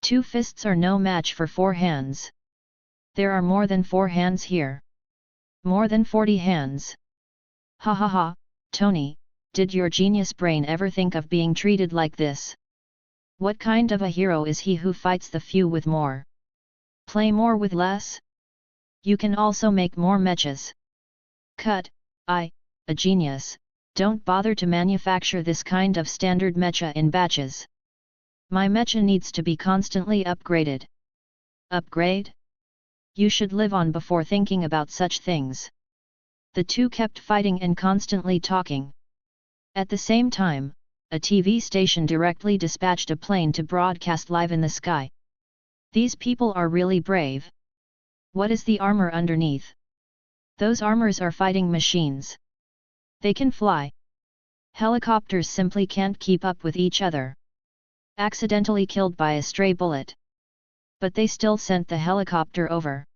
2 fists are no match for 4 hands. There are more than 4 hands here. More than 40 hands. Ha ha ha, Tony, did your genius brain ever think of being treated like this? What kind of a hero is he who fights the few with more? Play more with less? You can also make more mechas. Cut, a genius, don't bother to manufacture this kind of standard mecha in batches. My mecha needs to be constantly upgraded. Upgrade? You should live on before thinking about such things. The two kept fighting and constantly talking. At the same time, a TV station directly dispatched a plane to broadcast live in the sky. These people are really brave. What is the armor underneath? Those armors are fighting machines. They can fly. Helicopters simply can't keep up with each other. Accidentally killed by a stray bullet. But they still sent the helicopter over.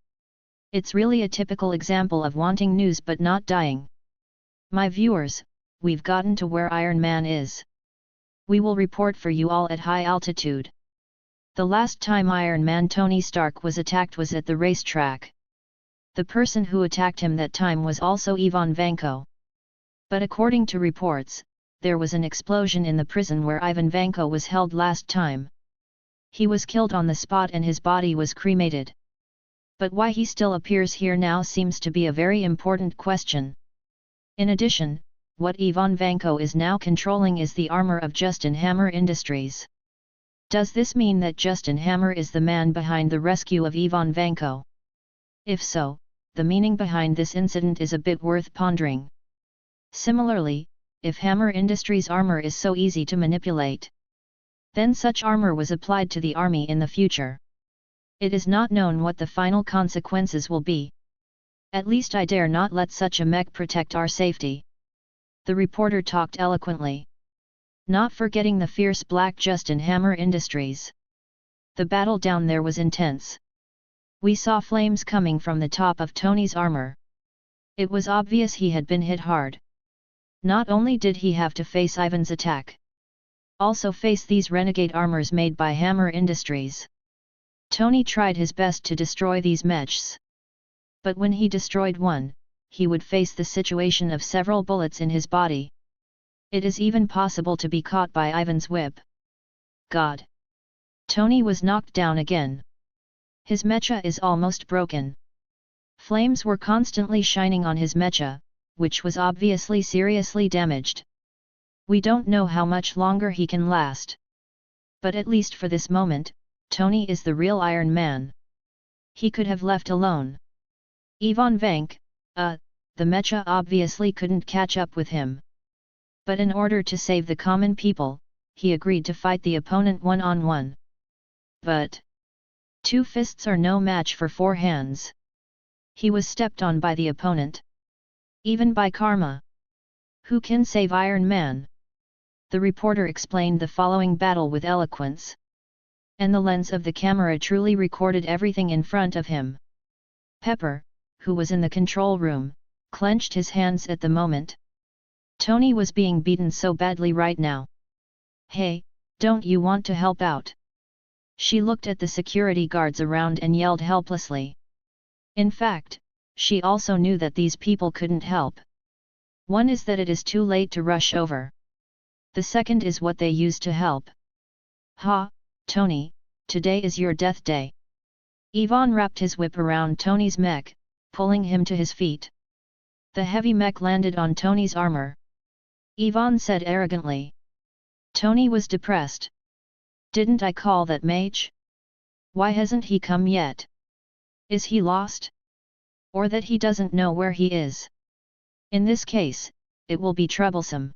It's really a typical example of wanting news but not dying. My viewers, we've gotten to where Iron Man is. We will report for you all at high altitude. The last time Iron Man Tony Stark was attacked was at the racetrack. The person who attacked him that time was also Ivan Vanko. But according to reports, there was an explosion in the prison where Ivan Vanko was held last time. He was killed on the spot and his body was cremated. But why he still appears here now seems to be a very important question. In addition, what Ivan Vanko is now controlling is the armor of Justin Hammer Industries. Does this mean that Justin Hammer is the man behind the rescue of Ivan Vanko? If so, the meaning behind this incident is a bit worth pondering. Similarly, if Hammer Industries' armor is so easy to manipulate, then such armor was applied to the army in the future. It is not known what the final consequences will be. At least I dare not let such a mech protect our safety. The reporter talked eloquently. Not forgetting the fierce black Justin Hammer Industries. The battle down there was intense. We saw flames coming from the top of Tony's armor. It was obvious he had been hit hard. Not only did he have to face Ivan's attack, also face these renegade armors made by Hammer Industries. Tony tried his best to destroy these mechs. But when he destroyed one, he would face the situation of several bullets in his body. It is even possible to be caught by Ivan's whip. God! Tony was knocked down again. His mecha is almost broken. Flames were constantly shining on his mecha, which was obviously seriously damaged. We don't know how much longer he can last. But at least for this moment, Tony is the real Iron Man. He could have left alone. Ivan Vank, the mecha obviously couldn't catch up with him. But in order to save the common people, he agreed to fight the opponent one-on-one. But 2 fists are no match for 4 hands. He was stepped on by the opponent. Even by karma. Who can save Iron Man? The reporter explained the following battle with eloquence. And the lens of the camera truly recorded everything in front of him. Pepper, who was in the control room, clenched his hands at the moment. Tony was being beaten so badly right now. Hey, don't you want to help out? She looked at the security guards around and yelled helplessly. In fact, she also knew that these people couldn't help. One is that it is too late to rush over. The second is what they use to help. Ha, Tony, today is your death day. Ivan wrapped his whip around Tony's mech, pulling him to his feet. The heavy mech landed on Tony's armor. Ivan said arrogantly. Tony was depressed. Didn't I call that mage? Why hasn't he come yet? Is he lost? Or that he doesn't know where he is? In this case, it will be troublesome.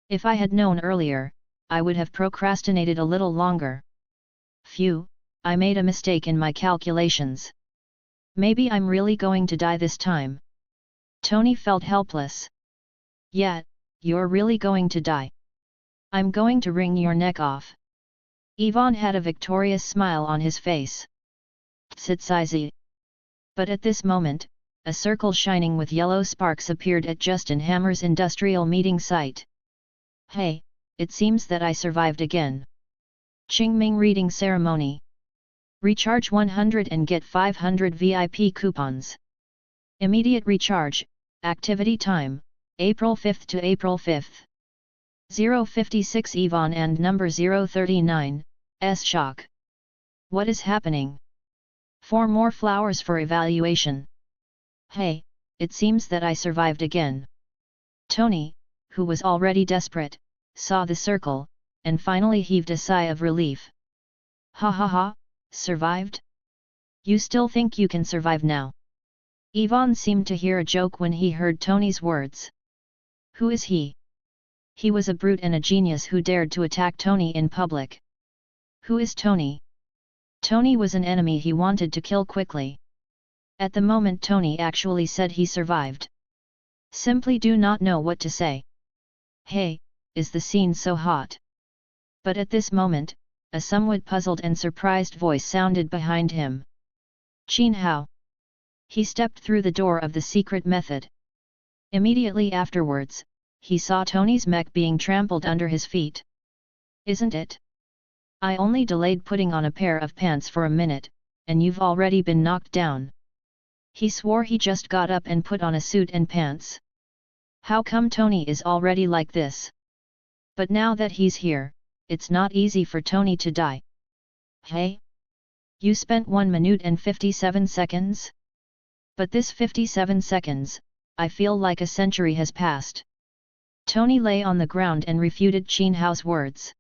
If I had known earlier, I would have procrastinated a little longer. Phew, I made a mistake in my calculations. Maybe I'm really going to die this time. Tony felt helpless. Yeah, you're really going to die. I'm going to wring your neck off. Ivan had a victorious smile on his face. Tsitsizi. But at this moment, a circle shining with yellow sparks appeared at Justin Hammer's industrial meeting site. Hey, it seems that I survived again. Qingming reading ceremony. Recharge 100 and get 500 VIP coupons. Immediate recharge, activity time, April 5th to April 5th. 056 Ivan and number 039, shock. What is happening? 4 more flowers for evaluation. Hey, it seems that I survived again. Tony, who was already desperate, saw the circle, and finally heaved a sigh of relief. Ha ha ha, survived? You still think you can survive now? Ivan seemed to hear a joke when he heard Tony's words. Who is he? He was a brute and a genius who dared to attack Tony in public. Who is Tony? Tony was an enemy he wanted to kill quickly. At the moment Tony actually said he survived. Simply do not know what to say. Hey, is the scene so hot? But at this moment, a somewhat puzzled and surprised voice sounded behind him. Qin Hao. He stepped through the door of the secret method. Immediately afterwards, he saw Tony's mech being trampled under his feet. Isn't it? I only delayed putting on a pair of pants for a minute, and you've already been knocked down. He swore he just got up and put on a suit and pants. How come Tony is already like this? But now that he's here, it's not easy for Tony to die. Hey? You spent 1 minute and 57 seconds? But this 57 seconds, I feel like a century has passed. Tony lay on the ground and refuted Qin Hao's words.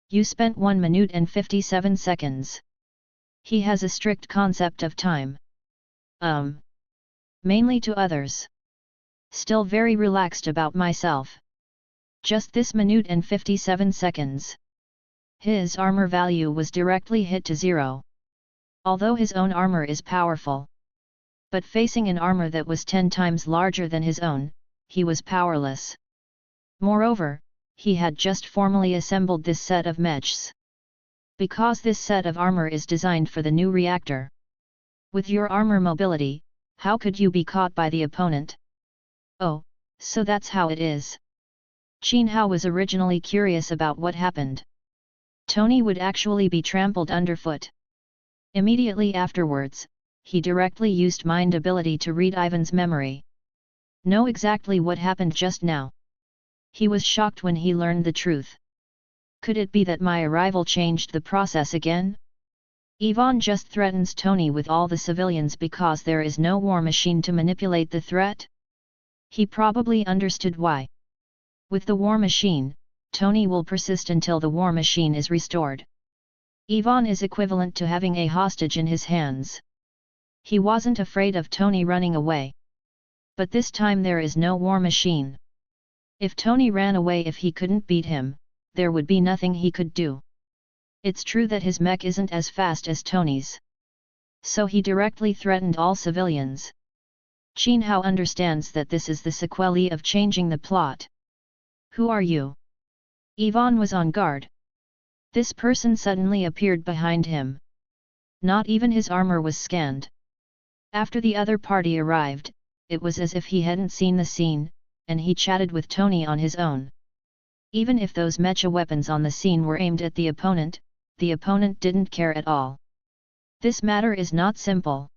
You spent 1 minute and 57 seconds. He has a strict concept of time. Mainly to others. Still very relaxed about myself. Just this minute and 57 seconds. His armor value was directly hit to 0. Although his own armor is powerful. But facing an armor that was 10 times larger than his own, he was powerless. Moreover, he had just formally assembled this set of mechs. Because this set of armor is designed for the new reactor. With your armor mobility, how could you be caught by the opponent? Oh, so that's how it is. Qin Hao was originally curious about what happened. Tony would actually be trampled underfoot. Immediately afterwards, he directly used mind ability to read Ivan's memory. Know exactly what happened just now. He was shocked when he learned the truth. Could it be that my arrival changed the process again? Ivan just threatens Tony with all the civilians because there is no war machine to manipulate the threat? He probably understood why. With the war machine, Tony will persist until the war machine is restored. Ivan is equivalent to having a hostage in his hands. He wasn't afraid of Tony running away. But this time there is no war machine. If Tony ran away if he couldn't beat him, there would be nothing he could do. It's true that his mech isn't as fast as Tony's. So he directly threatened all civilians. Qin Hao understands that this is the sequelae of changing the plot. Who are you? Yvonne was on guard. This person suddenly appeared behind him. Not even his armor was scanned. After the other party arrived, it was as if he hadn't seen the scene, and he chatted with Tony on his own. Even if those mecha weapons on the scene were aimed at the opponent didn't care at all. This matter is not simple.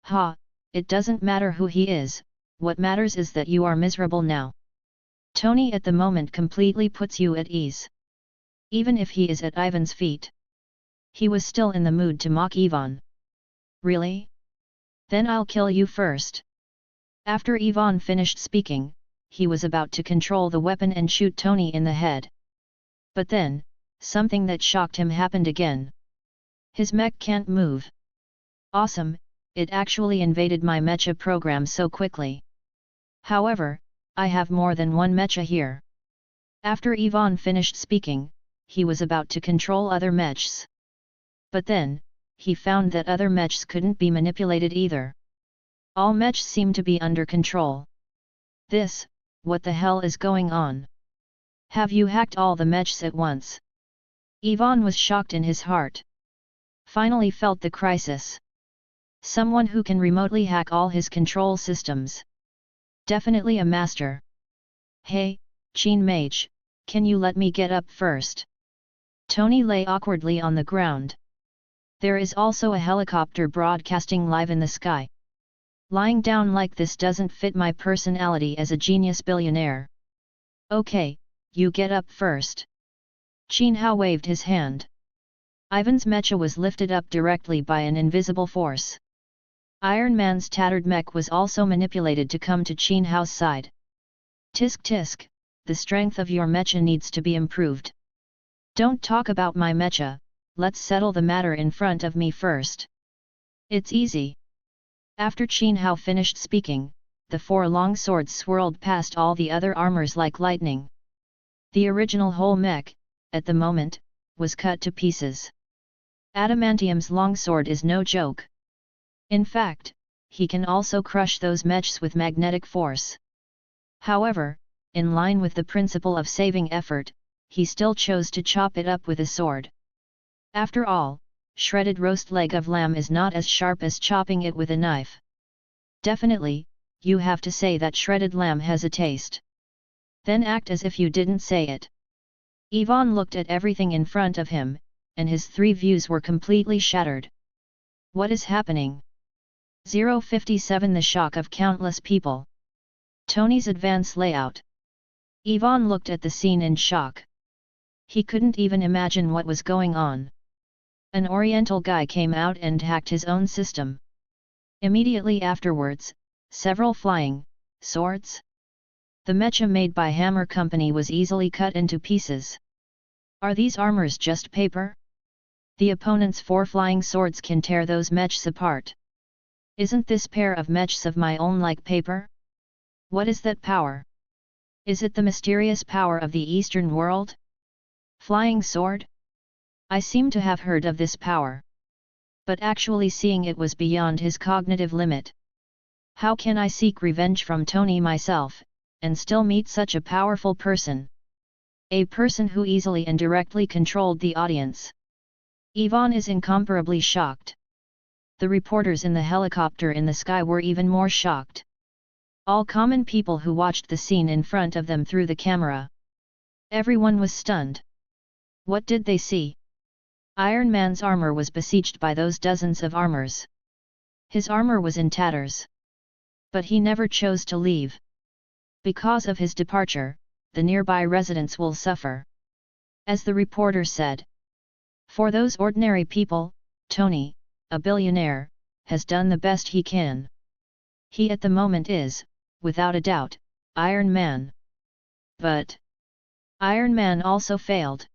Ha, it doesn't matter who he is, what matters is that you are miserable now. Tony at the moment completely puts you at ease. Even if he is at Ivan's feet. He was still in the mood to mock Yvonne. Really? Then I'll kill you first. After Yvonne finished speaking, he was about to control the weapon and shoot Tony in the head. But then, something that shocked him happened again. His mech can't move. Awesome, it actually invaded my mecha program so quickly. However, I have more than one mecha here. After Yvonne finished speaking, he was about to control other mechs. But then, he found that other mechs couldn't be manipulated either. All mechs seem to be under control. What the hell is going on? Have you hacked all the mechs at once? Yvonne was shocked in his heart. Finally felt the crisis. Someone who can remotely hack all his control systems. Definitely a master. Hey, Qin Mage, can you let me get up first? Tony lay awkwardly on the ground. There is also a helicopter broadcasting live in the sky. Lying down like this doesn't fit my personality as a genius billionaire. Okay, you get up first. Qin Hao waved his hand. Ivan's mecha was lifted up directly by an invisible force. Iron Man's tattered mech was also manipulated to come to Qin Hao's side. Tisk tisk, the strength of your mecha needs to be improved. Don't talk about my mecha, let's settle the matter in front of me first. It's easy. After Qin Hao finished speaking, the four long swords swirled past all the other armors like lightning. The original whole mech, at the moment, was cut to pieces. Adamantium's longsword is no joke. In fact, he can also crush those mechs with magnetic force. However, in line with the principle of saving effort, he still chose to chop it up with a sword. After all, shredded roast leg of lamb is not as sharp as chopping it with a knife. Definitely, you have to say that shredded lamb has a taste. Then act as if you didn't say it. Yvonne looked at everything in front of him, and his three views were completely shattered. What is happening? 057 The shock of countless people. Tony's advance layout. Yvonne looked at the scene in shock. He couldn't even imagine what was going on. An Oriental guy came out and hacked his own system. Immediately afterwards, several flying swords. The mecha made by Hammer Company was easily cut into pieces. Are these armors just paper? The opponent's four flying swords can tear those mechs apart. Isn't this pair of mechs of my own like paper? What is that power? Is it the mysterious power of the Eastern world? Flying sword? I seem to have heard of this power. But actually seeing it was beyond his cognitive limit. How can I seek revenge from Tony myself, and still meet such a powerful person? A person who easily and directly controlled the audience. Yvonne is incomparably shocked. The reporters in the helicopter in the sky were even more shocked. All common people who watched the scene in front of them through the camera. Everyone was stunned. What did they see? Iron Man's armor was besieged by those dozens of armors. His armor was in tatters. But he never chose to leave. Because of his departure, the nearby residents will suffer. As the reporter said. For those ordinary people, Tony, a billionaire, has done the best he can. He at the moment is, without a doubt, Iron Man. But Iron Man also failed.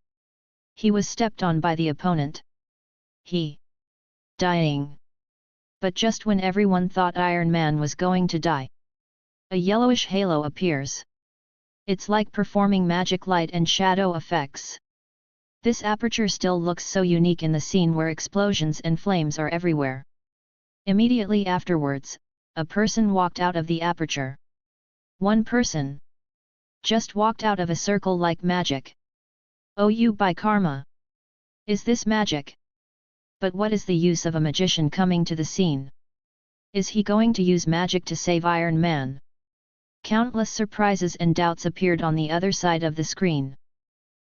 He was stepped on by the opponent. He dying. But just when everyone thought Iron Man was going to die, a yellowish halo appears. It's like performing magic light and shadow effects. This aperture still looks so unique in the scene where explosions and flames are everywhere. Immediately afterwards, a person walked out of the aperture. One person. Just walked out of a circle like magic. Oh, you by karma. Is this magic? But what is the use of a magician coming to the scene? Is he going to use magic to save Iron Man? Countless surprises and doubts appeared on the other side of the screen.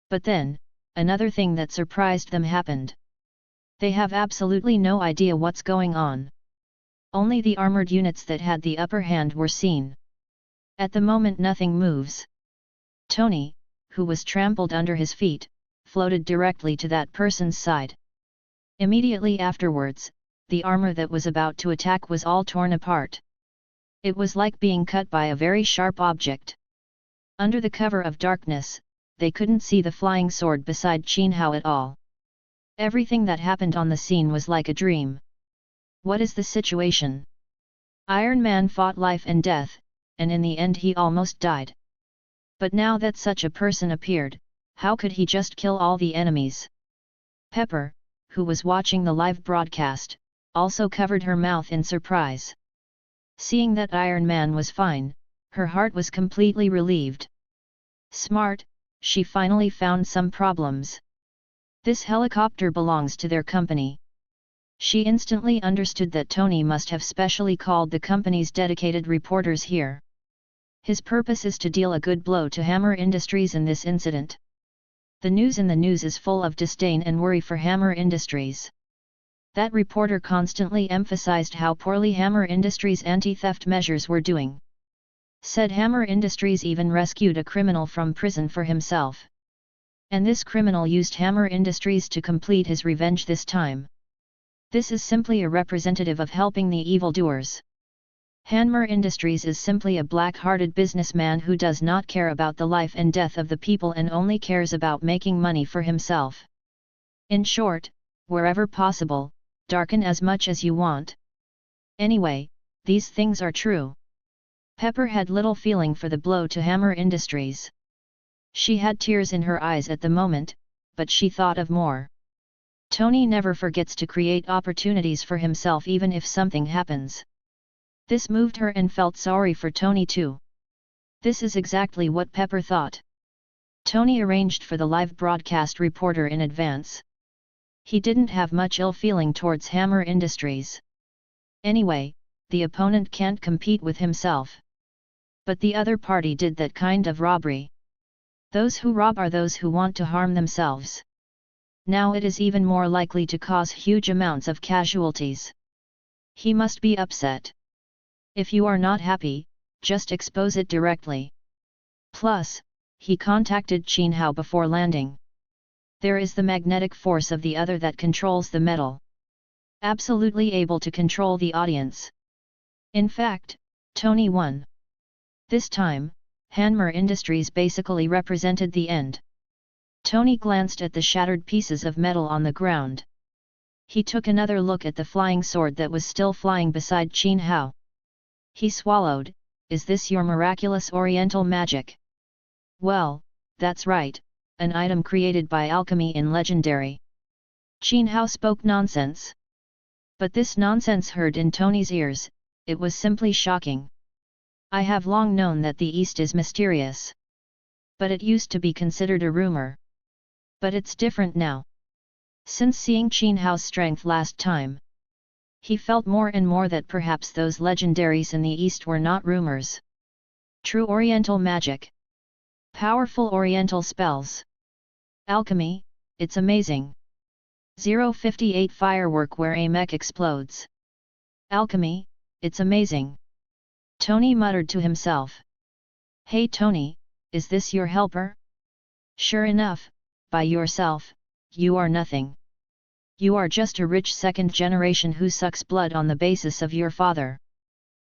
But then, another thing that surprised them happened. They have absolutely no idea what's going on. Only the armored units that had the upper hand were seen. At the moment nothing moves. Tony, who was trampled under his feet, floated directly to that person's side. Immediately afterwards, the armor that was about to attack was all torn apart. It was like being cut by a very sharp object. Under the cover of darkness, they couldn't see the flying sword beside Qin Hao at all. Everything that happened on the scene was like a dream. What is the situation? Iron Man fought life and death, and in the end he almost died. But now that such a person appeared, how could he just kill all the enemies? Pepper, who was watching the live broadcast, also covered her mouth in surprise. Seeing that Iron Man was fine, her heart was completely relieved. Smart, she finally found some problems. This helicopter belongs to their company. She instantly understood that Tony must have specially called the company's dedicated reporters here. His purpose is to deal a good blow to Hammer Industries in this incident. The news in the news is full of disdain and worry for Hammer Industries. That reporter constantly emphasized how poorly Hammer Industries' anti-theft measures were doing. Said Hammer Industries even rescued a criminal from prison for himself. And this criminal used Hammer Industries to complete his revenge this time. This is simply a representative of helping the evildoers. Hammer Industries is simply a black-hearted businessman who does not care about the life and death of the people and only cares about making money for himself. In short, wherever possible, darken as much as you want. Anyway, these things are true. Pepper had little feeling for the blow to Hammer Industries. She had tears in her eyes at the moment, but she thought of more. Tony never forgets to create opportunities for himself even if something happens. This moved her and felt sorry for Tony too. This is exactly what Pepper thought. Tony arranged for the live broadcast reporter in advance. He didn't have much ill feeling towards Hammer Industries. Anyway, the opponent can't compete with himself. But the other party did that kind of robbery. Those who rob are those who want to harm themselves. Now it is even more likely to cause huge amounts of casualties. He must be upset. If you are not happy, just expose it directly. Plus, he contacted Qin Hao before landing. There is the magnetic force of the other that controls the metal. Absolutely able to control the audience. In fact, Tony won. This time, Hammer Industries basically represented the end. Tony glanced at the shattered pieces of metal on the ground. He took another look at the flying sword that was still flying beside Qin Hao. He swallowed. Is this your miraculous Oriental magic? Well, that's right, an item created by alchemy in Legendary. Qin Hao spoke nonsense. But this nonsense heard in Tony's ears, it was simply shocking. I have long known that the East is mysterious. But it used to be considered a rumor. But it's different now. Since seeing Qin Hao's strength last time, he felt more and more that perhaps those legendaries in the East were not rumors. True Oriental magic. Powerful Oriental spells. Alchemy, it's amazing. 058 Firework where a mech explodes. Alchemy, it's amazing. Tony muttered to himself. Hey Tony, is this your helper? Sure enough, by yourself, you are nothing. You are just a rich second generation who sucks blood on the basis of your father.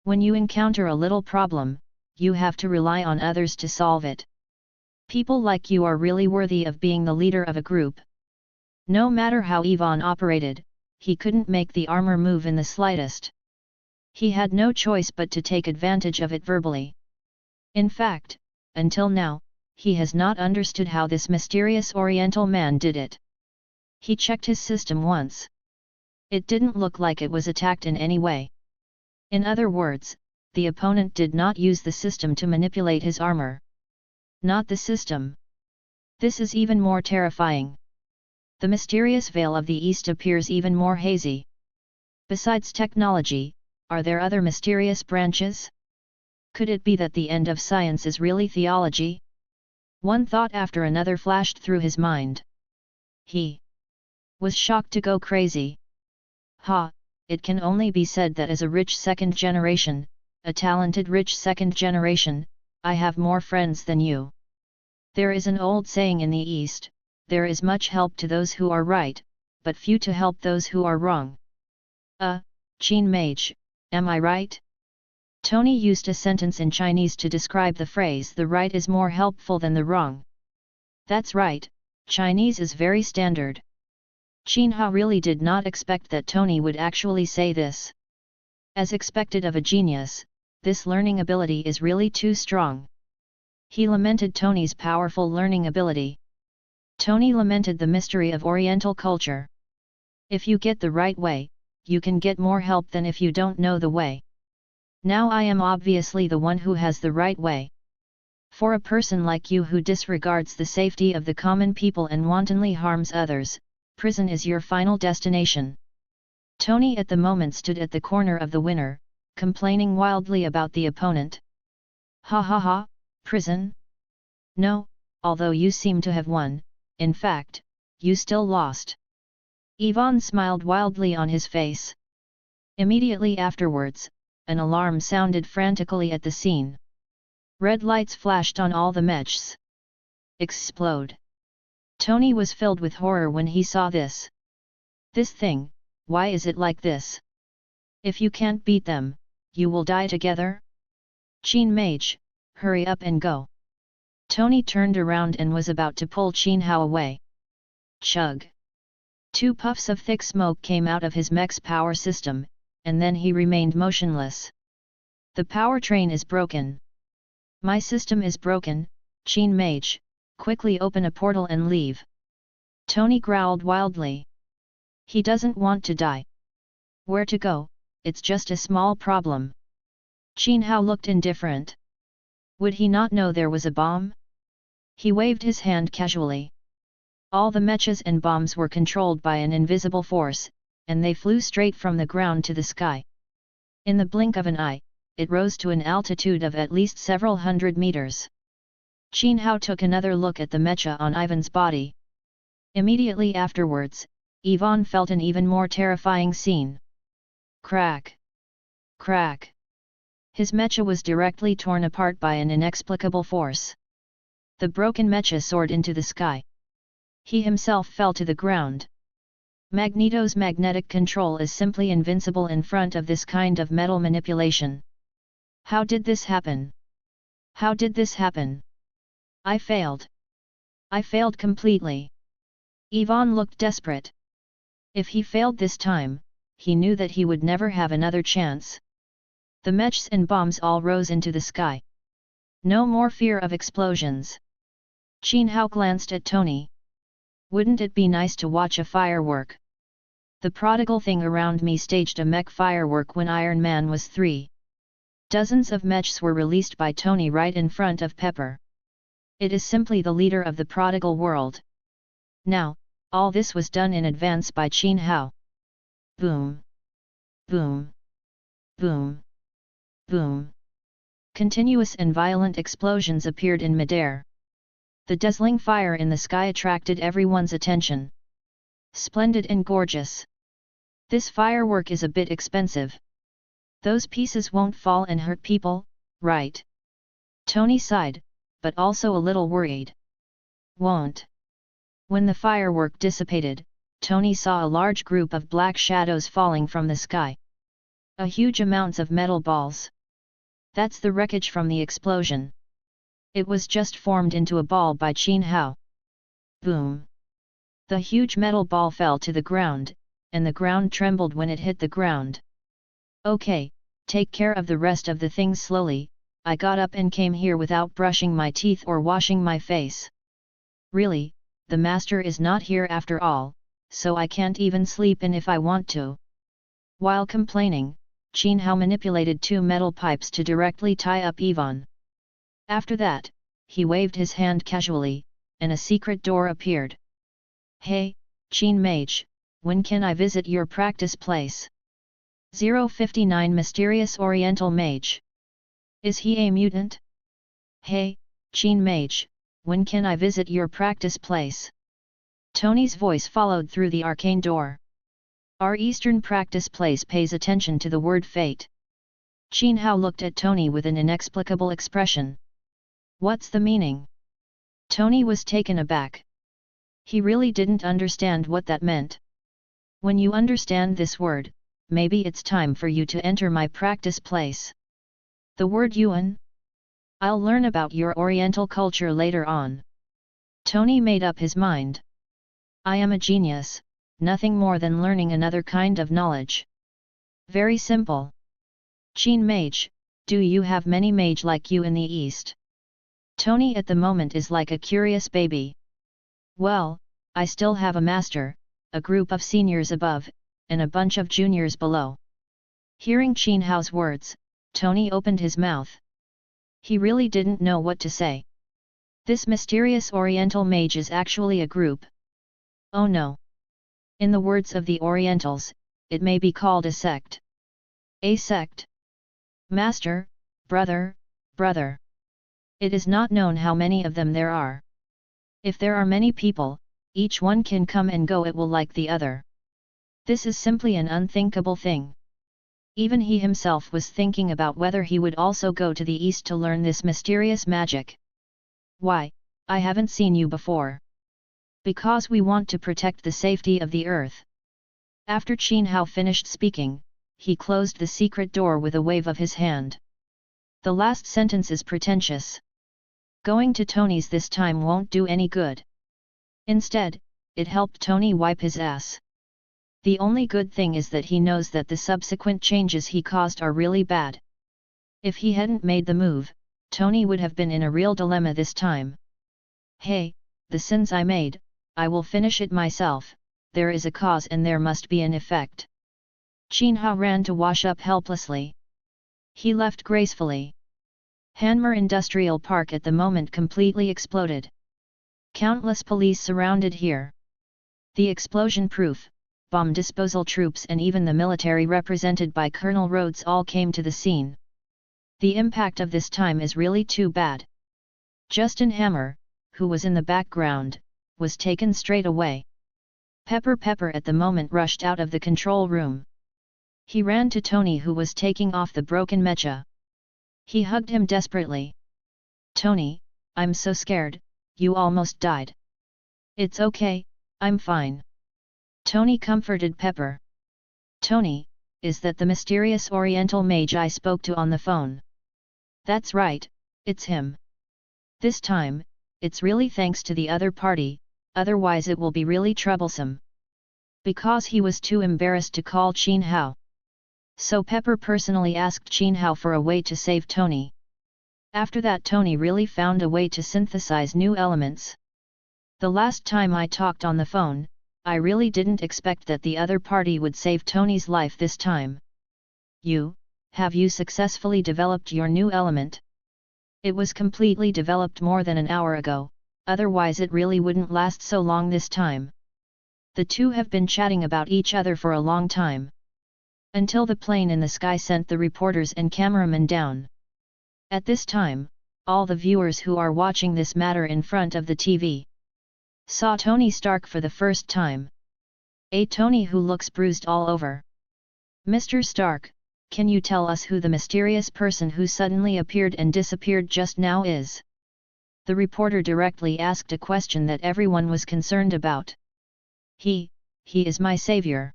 When you encounter a little problem, you have to rely on others to solve it. People like you are really worthy of being the leader of a group. No matter how Ivan operated, he couldn't make the armor move in the slightest. He had no choice but to take advantage of it verbally. In fact, until now, he has not understood how this mysterious Oriental man did it. He checked his system once. It didn't look like it was attacked in any way. In other words, the opponent did not use the system to manipulate his armor. Not the system. This is even more terrifying. The mysterious veil of the East appears even more hazy. Besides technology, are there other mysterious branches? Could it be that the end of science is really theology? One thought after another flashed through his mind. He was shocked to go crazy. Ha, it can only be said that as a rich second generation, a talented rich second generation, I have more friends than you. There is an old saying in the East, there is much help to those who are right, but few to help those who are wrong. Qin mage, am I right? Tony used a sentence in Chinese to describe the phrase the right is more helpful than the wrong. That's right, Chinese is very standard. Qin Hao really did not expect that Tony would actually say this. As expected of a genius, this learning ability is really too strong. He lamented Tony's powerful learning ability. Tony lamented the mystery of Oriental culture. If you get the right way, you can get more help than if you don't know the way. Now I am obviously the one who has the right way. For a person like you who disregards the safety of the common people and wantonly harms others, prison is your final destination. Tony at the moment stood at the corner of the winner, complaining wildly about the opponent. Ha ha ha, prison? No, although you seem to have won, in fact, you still lost. Ivan smiled wildly on his face. Immediately afterwards, an alarm sounded frantically at the scene. Red lights flashed on all the mechs. Explode. Tony was filled with horror when he saw this. This thing, why is it like this? If you can't beat them, you will die together? Qin mage, hurry up and go. Tony turned around and was about to pull Qin Hao away. Chug. 2 puffs of thick smoke came out of his mech's power system, and then he remained motionless. The power train is broken. My system is broken, Qin mage, quickly open a portal and leave. Tony growled wildly. He doesn't want to die. Where to go? It's just a small problem. Qin Hao looked indifferent. Would he not know there was a bomb? He waved his hand casually. All the mechas and bombs were controlled by an invisible force, and they flew straight from the ground to the sky. In the blink of an eye, it rose to an altitude of at least several hundred meters. Qin Hao took another look at the mecha on Ivan's body. Immediately afterwards, Ivan felt an even more terrifying scene. Crack! Crack! His mecha was directly torn apart by an inexplicable force. The broken mecha soared into the sky. He himself fell to the ground. Magneto's magnetic control is simply invincible in front of this kind of metal manipulation. How did this happen? How did this happen? I failed. I failed completely. Ivan looked desperate. If he failed this time, he knew that he would never have another chance. The mechs and bombs all rose into the sky. No more fear of explosions. Qin Hao glanced at Tony. Wouldn't it be nice to watch a firework? The prodigal thing around me staged a mech firework when Iron Man was 3. Dozens of mechs were released by Tony right in front of Pepper. It is simply the leader of the prodigal world. Now, all this was done in advance by Qin Hao. Boom! Boom! Boom! Boom! Continuous and violent explosions appeared in midair. The dazzling fire in the sky attracted everyone's attention. Splendid and gorgeous. This firework is a bit expensive. Those pieces won't fall and hurt people, right? Tony sighed, but also a little worried. Won't. When the firework dissipated, Tony saw a large group of black shadows falling from the sky. A huge amounts of metal balls. That's the wreckage from the explosion. It was just formed into a ball by Qin Hao. Boom! The huge metal ball fell to the ground, and the ground trembled when it hit the ground. Okay, take care of the rest of the things slowly. I got up and came here without brushing my teeth or washing my face. Really, the master is not here after all, so I can't even sleep in if I want to. While complaining, Qin Hao manipulated two metal pipes to directly tie up Yvonne. After that, he waved his hand casually, and a secret door appeared. "Hey, Qin Mage, when can I visit your practice place?" 059 Mysterious Oriental Mage. Is he a mutant? "Hey, Qin Mage, when can I visit your practice place?" Tony's voice followed through the arcane door. "Our Eastern practice place pays attention to the word fate." Qin Hao looked at Tony with an inexplicable expression. "What's the meaning?" Tony was taken aback. He really didn't understand what that meant. "When you understand this word, maybe it's time for you to enter my practice place." "The word Yuan? I'll learn about your Oriental culture later on." Tony made up his mind. "I am a genius, nothing more than learning another kind of knowledge. Very simple." "Qin Mage, do you have many mage like you in the East?" Tony at the moment is like a curious baby. "Well, I still have a master, a group of seniors above, and a bunch of juniors below." Hearing Qin Hao's words, Tony opened his mouth. He really didn't know what to say. This mysterious Oriental mage is actually a group. Oh no! In the words of the Orientals, it may be called a sect. A sect? Master, brother, brother. It is not known how many of them there are. If there are many people, each one can come and go at will like the other. This is simply an unthinkable thing. Even he himself was thinking about whether he would also go to the East to learn this mysterious magic. "Why, I haven't seen you before." "Because we want to protect the safety of the Earth." After Qin Hao finished speaking, he closed the secret door with a wave of his hand. The last sentence is pretentious. Going to Tony's this time won't do any good. Instead, it helped Tony wipe his ass. The only good thing is that he knows that the subsequent changes he caused are really bad. If he hadn't made the move, Tony would have been in a real dilemma this time. "Hey, the sins I made, I will finish it myself, there is a cause and there must be an effect." Qin Hao ran to wash up helplessly. He left gracefully. Hanmer Industrial Park at the moment completely exploded. Countless police surrounded here. The explosion-proof, bomb disposal troops and even the military represented by Colonel Rhodes all came to the scene. The impact of this time is really too bad. Justin Hammer, who was in the background, was taken straight away. Pepper at the moment rushed out of the control room. He ran to Tony who was taking off the broken mecha. He hugged him desperately. "Tony, I'm so scared, you almost died." "It's okay, I'm fine." Tony comforted Pepper. "Tony, is that the mysterious Oriental mage I spoke to on the phone?" "That's right, it's him. This time, it's really thanks to the other party, otherwise it will be really troublesome." Because he was too embarrassed to call Qin Hao. So Pepper personally asked Qin Hao for a way to save Tony. After that Tony really found a way to synthesize new elements. "The last time I talked on the phone, I really didn't expect that the other party would save Tony's life this time." Have you successfully developed your new element?" "It was completely developed more than an hour ago, otherwise it really wouldn't last so long this time." The two have been chatting about each other for a long time. Until the plane in the sky sent the reporters and cameramen down. At this time, all the viewers who are watching this matter in front of the TV saw Tony Stark for the first time. A Tony who looks bruised all over. "Mr. Stark, can you tell us who the mysterious person who suddenly appeared and disappeared just now is?" The reporter directly asked a question that everyone was concerned about. He is my savior."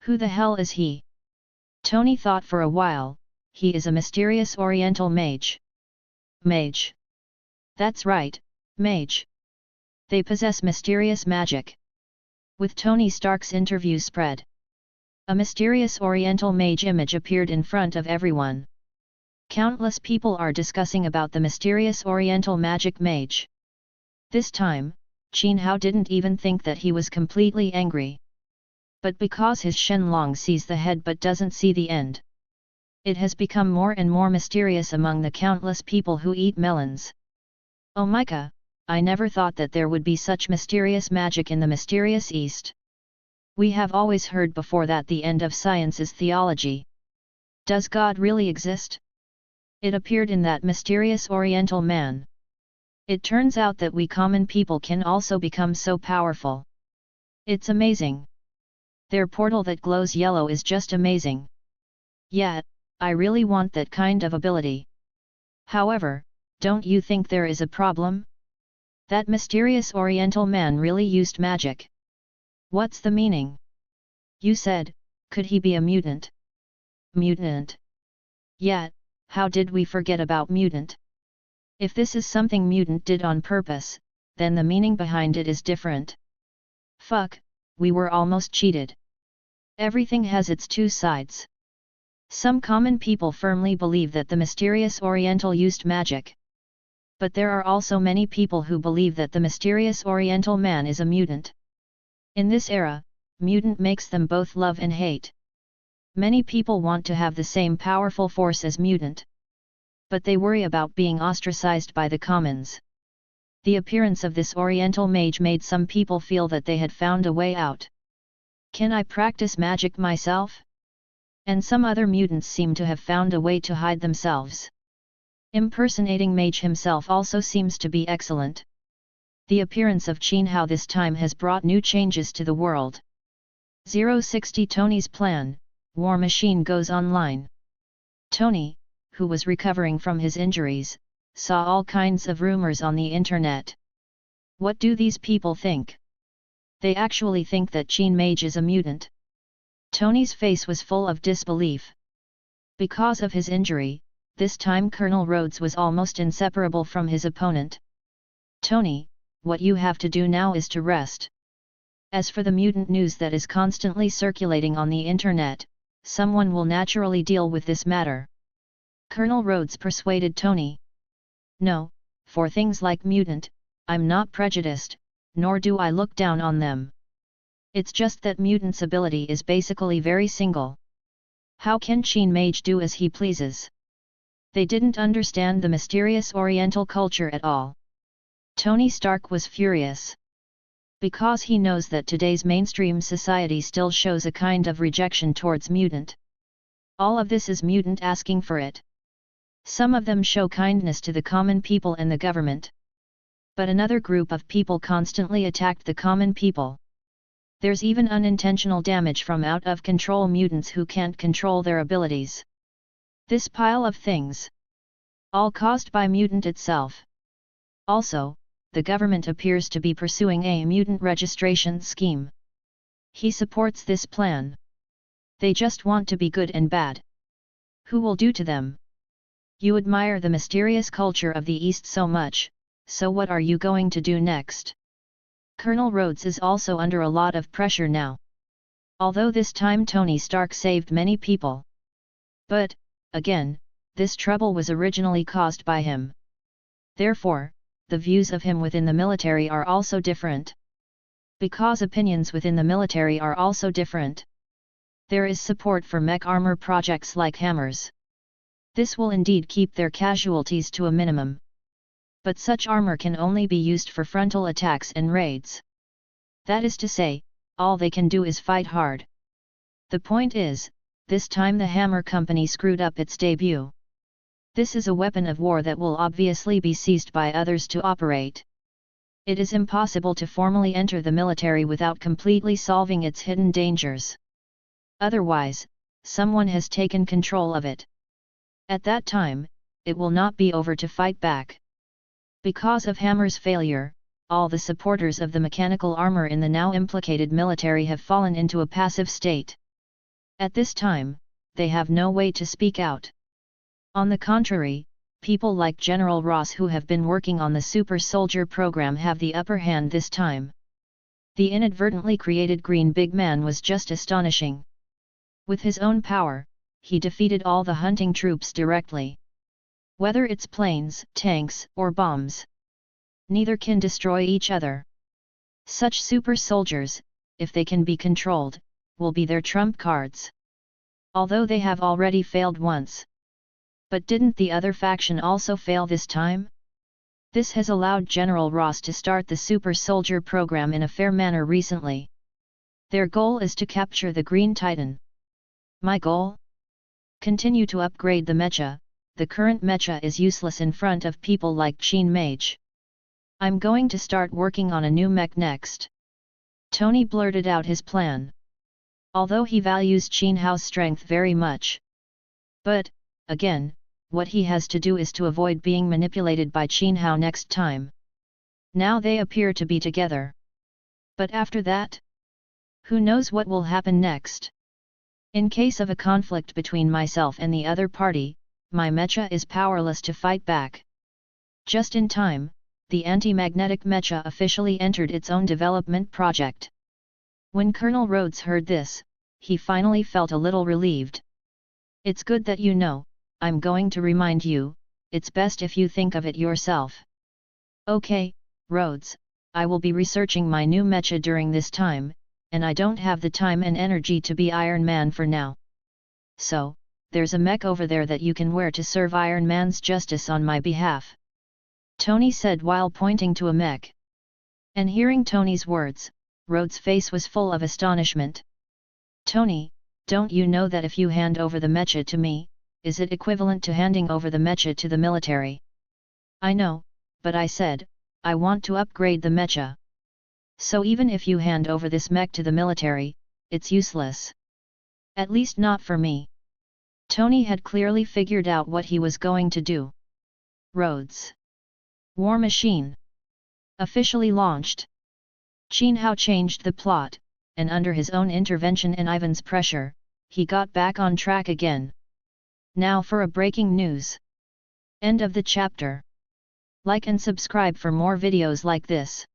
"Who the hell is he?" Tony thought for a while. "He is a mysterious Oriental mage." "Mage?" "That's right, mage. They possess mysterious magic." With Tony Stark's interview spread, a mysterious Oriental mage image appeared in front of everyone. Countless people are discussing about the mysterious Oriental magic mage. This time, Qin Hao didn't even think that he was completely angry. But because his Shenlong sees the head but doesn't see the end, It has become more and more mysterious among the countless people who eat melons. Oh Micah, I never thought that there would be such mysterious magic in the mysterious East. We have always heard before that the end of science is theology. Does God really exist? It appeared in that mysterious Oriental man. It turns out that we common people can also become so powerful. It's amazing. Their portal that glows yellow is just amazing. Yeah, I really want that kind of ability. However, don't you think there is a problem? That mysterious Oriental man really used magic. What's the meaning? You said, could he be a mutant? Mutant. Yeah, how did we forget about mutant? If this is something mutant did on purpose, then the meaning behind it is different. Fuck, we were almost cheated. Everything has its two sides. Some common people firmly believe that the mysterious Oriental used magic. But there are also many people who believe that the mysterious Oriental man is a mutant. In this era, mutant makes them both love and hate. Many people want to have the same powerful force as mutant. But they worry about being ostracized by the commons. The appearance of this Oriental mage made some people feel that they had found a way out. Can I practice magic myself? And some other mutants seem to have found a way to hide themselves. Impersonating mage himself also seems to be excellent. The appearance of Qin Hao this time has brought new changes to the world. 060 Tony's plan, War Machine goes online. Tony, who was recovering from his injuries, saw all kinds of rumors on the internet. What do these people think? They actually think that Qin Mage is a mutant. Tony's face was full of disbelief. Because of his injury, this time Colonel Rhodes was almost inseparable from his opponent. Tony, what you have to do now is to rest. As for the mutant news that is constantly circulating on the internet, someone will naturally deal with this matter. Colonel Rhodes persuaded Tony. No, for things like mutant, I'm not prejudiced, nor do I look down on them. It's just that mutant's ability is basically very single. How can Qin Mage do as he pleases? They didn't understand the mysterious Oriental culture at all. Tony Stark was furious. Because he knows that today's mainstream society still shows a kind of rejection towards mutant. All of this is mutant asking for it. Some of them show kindness to the common people and the government. But another group of people constantly attacked the common people. There's even unintentional damage from out-of-control mutants who can't control their abilities. This pile of things. All caused by mutant itself. Also, the government appears to be pursuing a mutant registration scheme. He supports this plan. They just want to be good and bad. Who will do to them? You admire the mysterious culture of the East so much, so what are you going to do next? Colonel Rhodes is also under a lot of pressure now. Although this time Tony Stark saved many people. But, again, this trouble was originally caused by him. Therefore, the views of him within the military are also different. Because opinions within the military are also different. There is support for mech armor projects like hammers. This will indeed keep their casualties to a minimum. But such armor can only be used for frontal attacks and raids. That is to say, all they can do is fight hard. The point is, this time the Hammer Company screwed up its debut. This is a weapon of war that will obviously be seized by others to operate. It is impossible to formally enter the military without completely solving its hidden dangers. Otherwise, someone has taken control of it. At that time, it will not be over to fight back. Because of Hammer's failure, all the supporters of the mechanical armor in the now implicated military have fallen into a passive state. At this time, they have no way to speak out. On the contrary, people like General Ross who have been working on the Super Soldier program have the upper hand this time. The inadvertently created Green Big Man was just astonishing. With his own power, he defeated all the hunting troops directly. Whether it's planes, tanks, or bombs. Neither can destroy each other. Such super soldiers, if they can be controlled, will be their trump cards. Although they have already failed once. But didn't the other faction also fail this time? This has allowed General Ross to start the Super Soldier program in a fair manner recently. Their goal is to capture the Green Titan. My goal? Continue to upgrade the mecha. The current mecha is useless in front of people like Sheen Mage. I'm going to start working on a new mech next. Tony blurted out his plan. Although he values Qin Hao's strength very much. But, again, what he has to do is to avoid being manipulated by Qin Hao next time. Now they appear to be together. But after that? Who knows what will happen next? In case of a conflict between myself and the other party, my mecha is powerless to fight back. Just in time, the anti-magnetic mecha officially entered its own development project. When Colonel Rhodes heard this, he finally felt a little relieved. It's good that you know, I'm going to remind you, it's best if you think of it yourself. Okay, Rhodes, I will be researching my new mecha during this time, and I don't have the time and energy to be Iron Man for now. So, there's a mech over there that you can wear to serve Iron Man's justice on my behalf. Tony said while pointing to a mech. And hearing Tony's words, Rhodes' face was full of astonishment. Tony, don't you know that if you hand over the mecha to me, is it equivalent to handing over the mecha to the military? I know, but I said, I want to upgrade the mecha. So even if you hand over this mech to the military, it's useless. At least not for me. Tony had clearly figured out what he was going to do. Rhodes. War Machine. Officially launched. Qin Hao changed the plot, and under his own intervention and Ivan's pressure, he got back on track again. Now for a breaking news. End of the chapter. Like and subscribe for more videos like this.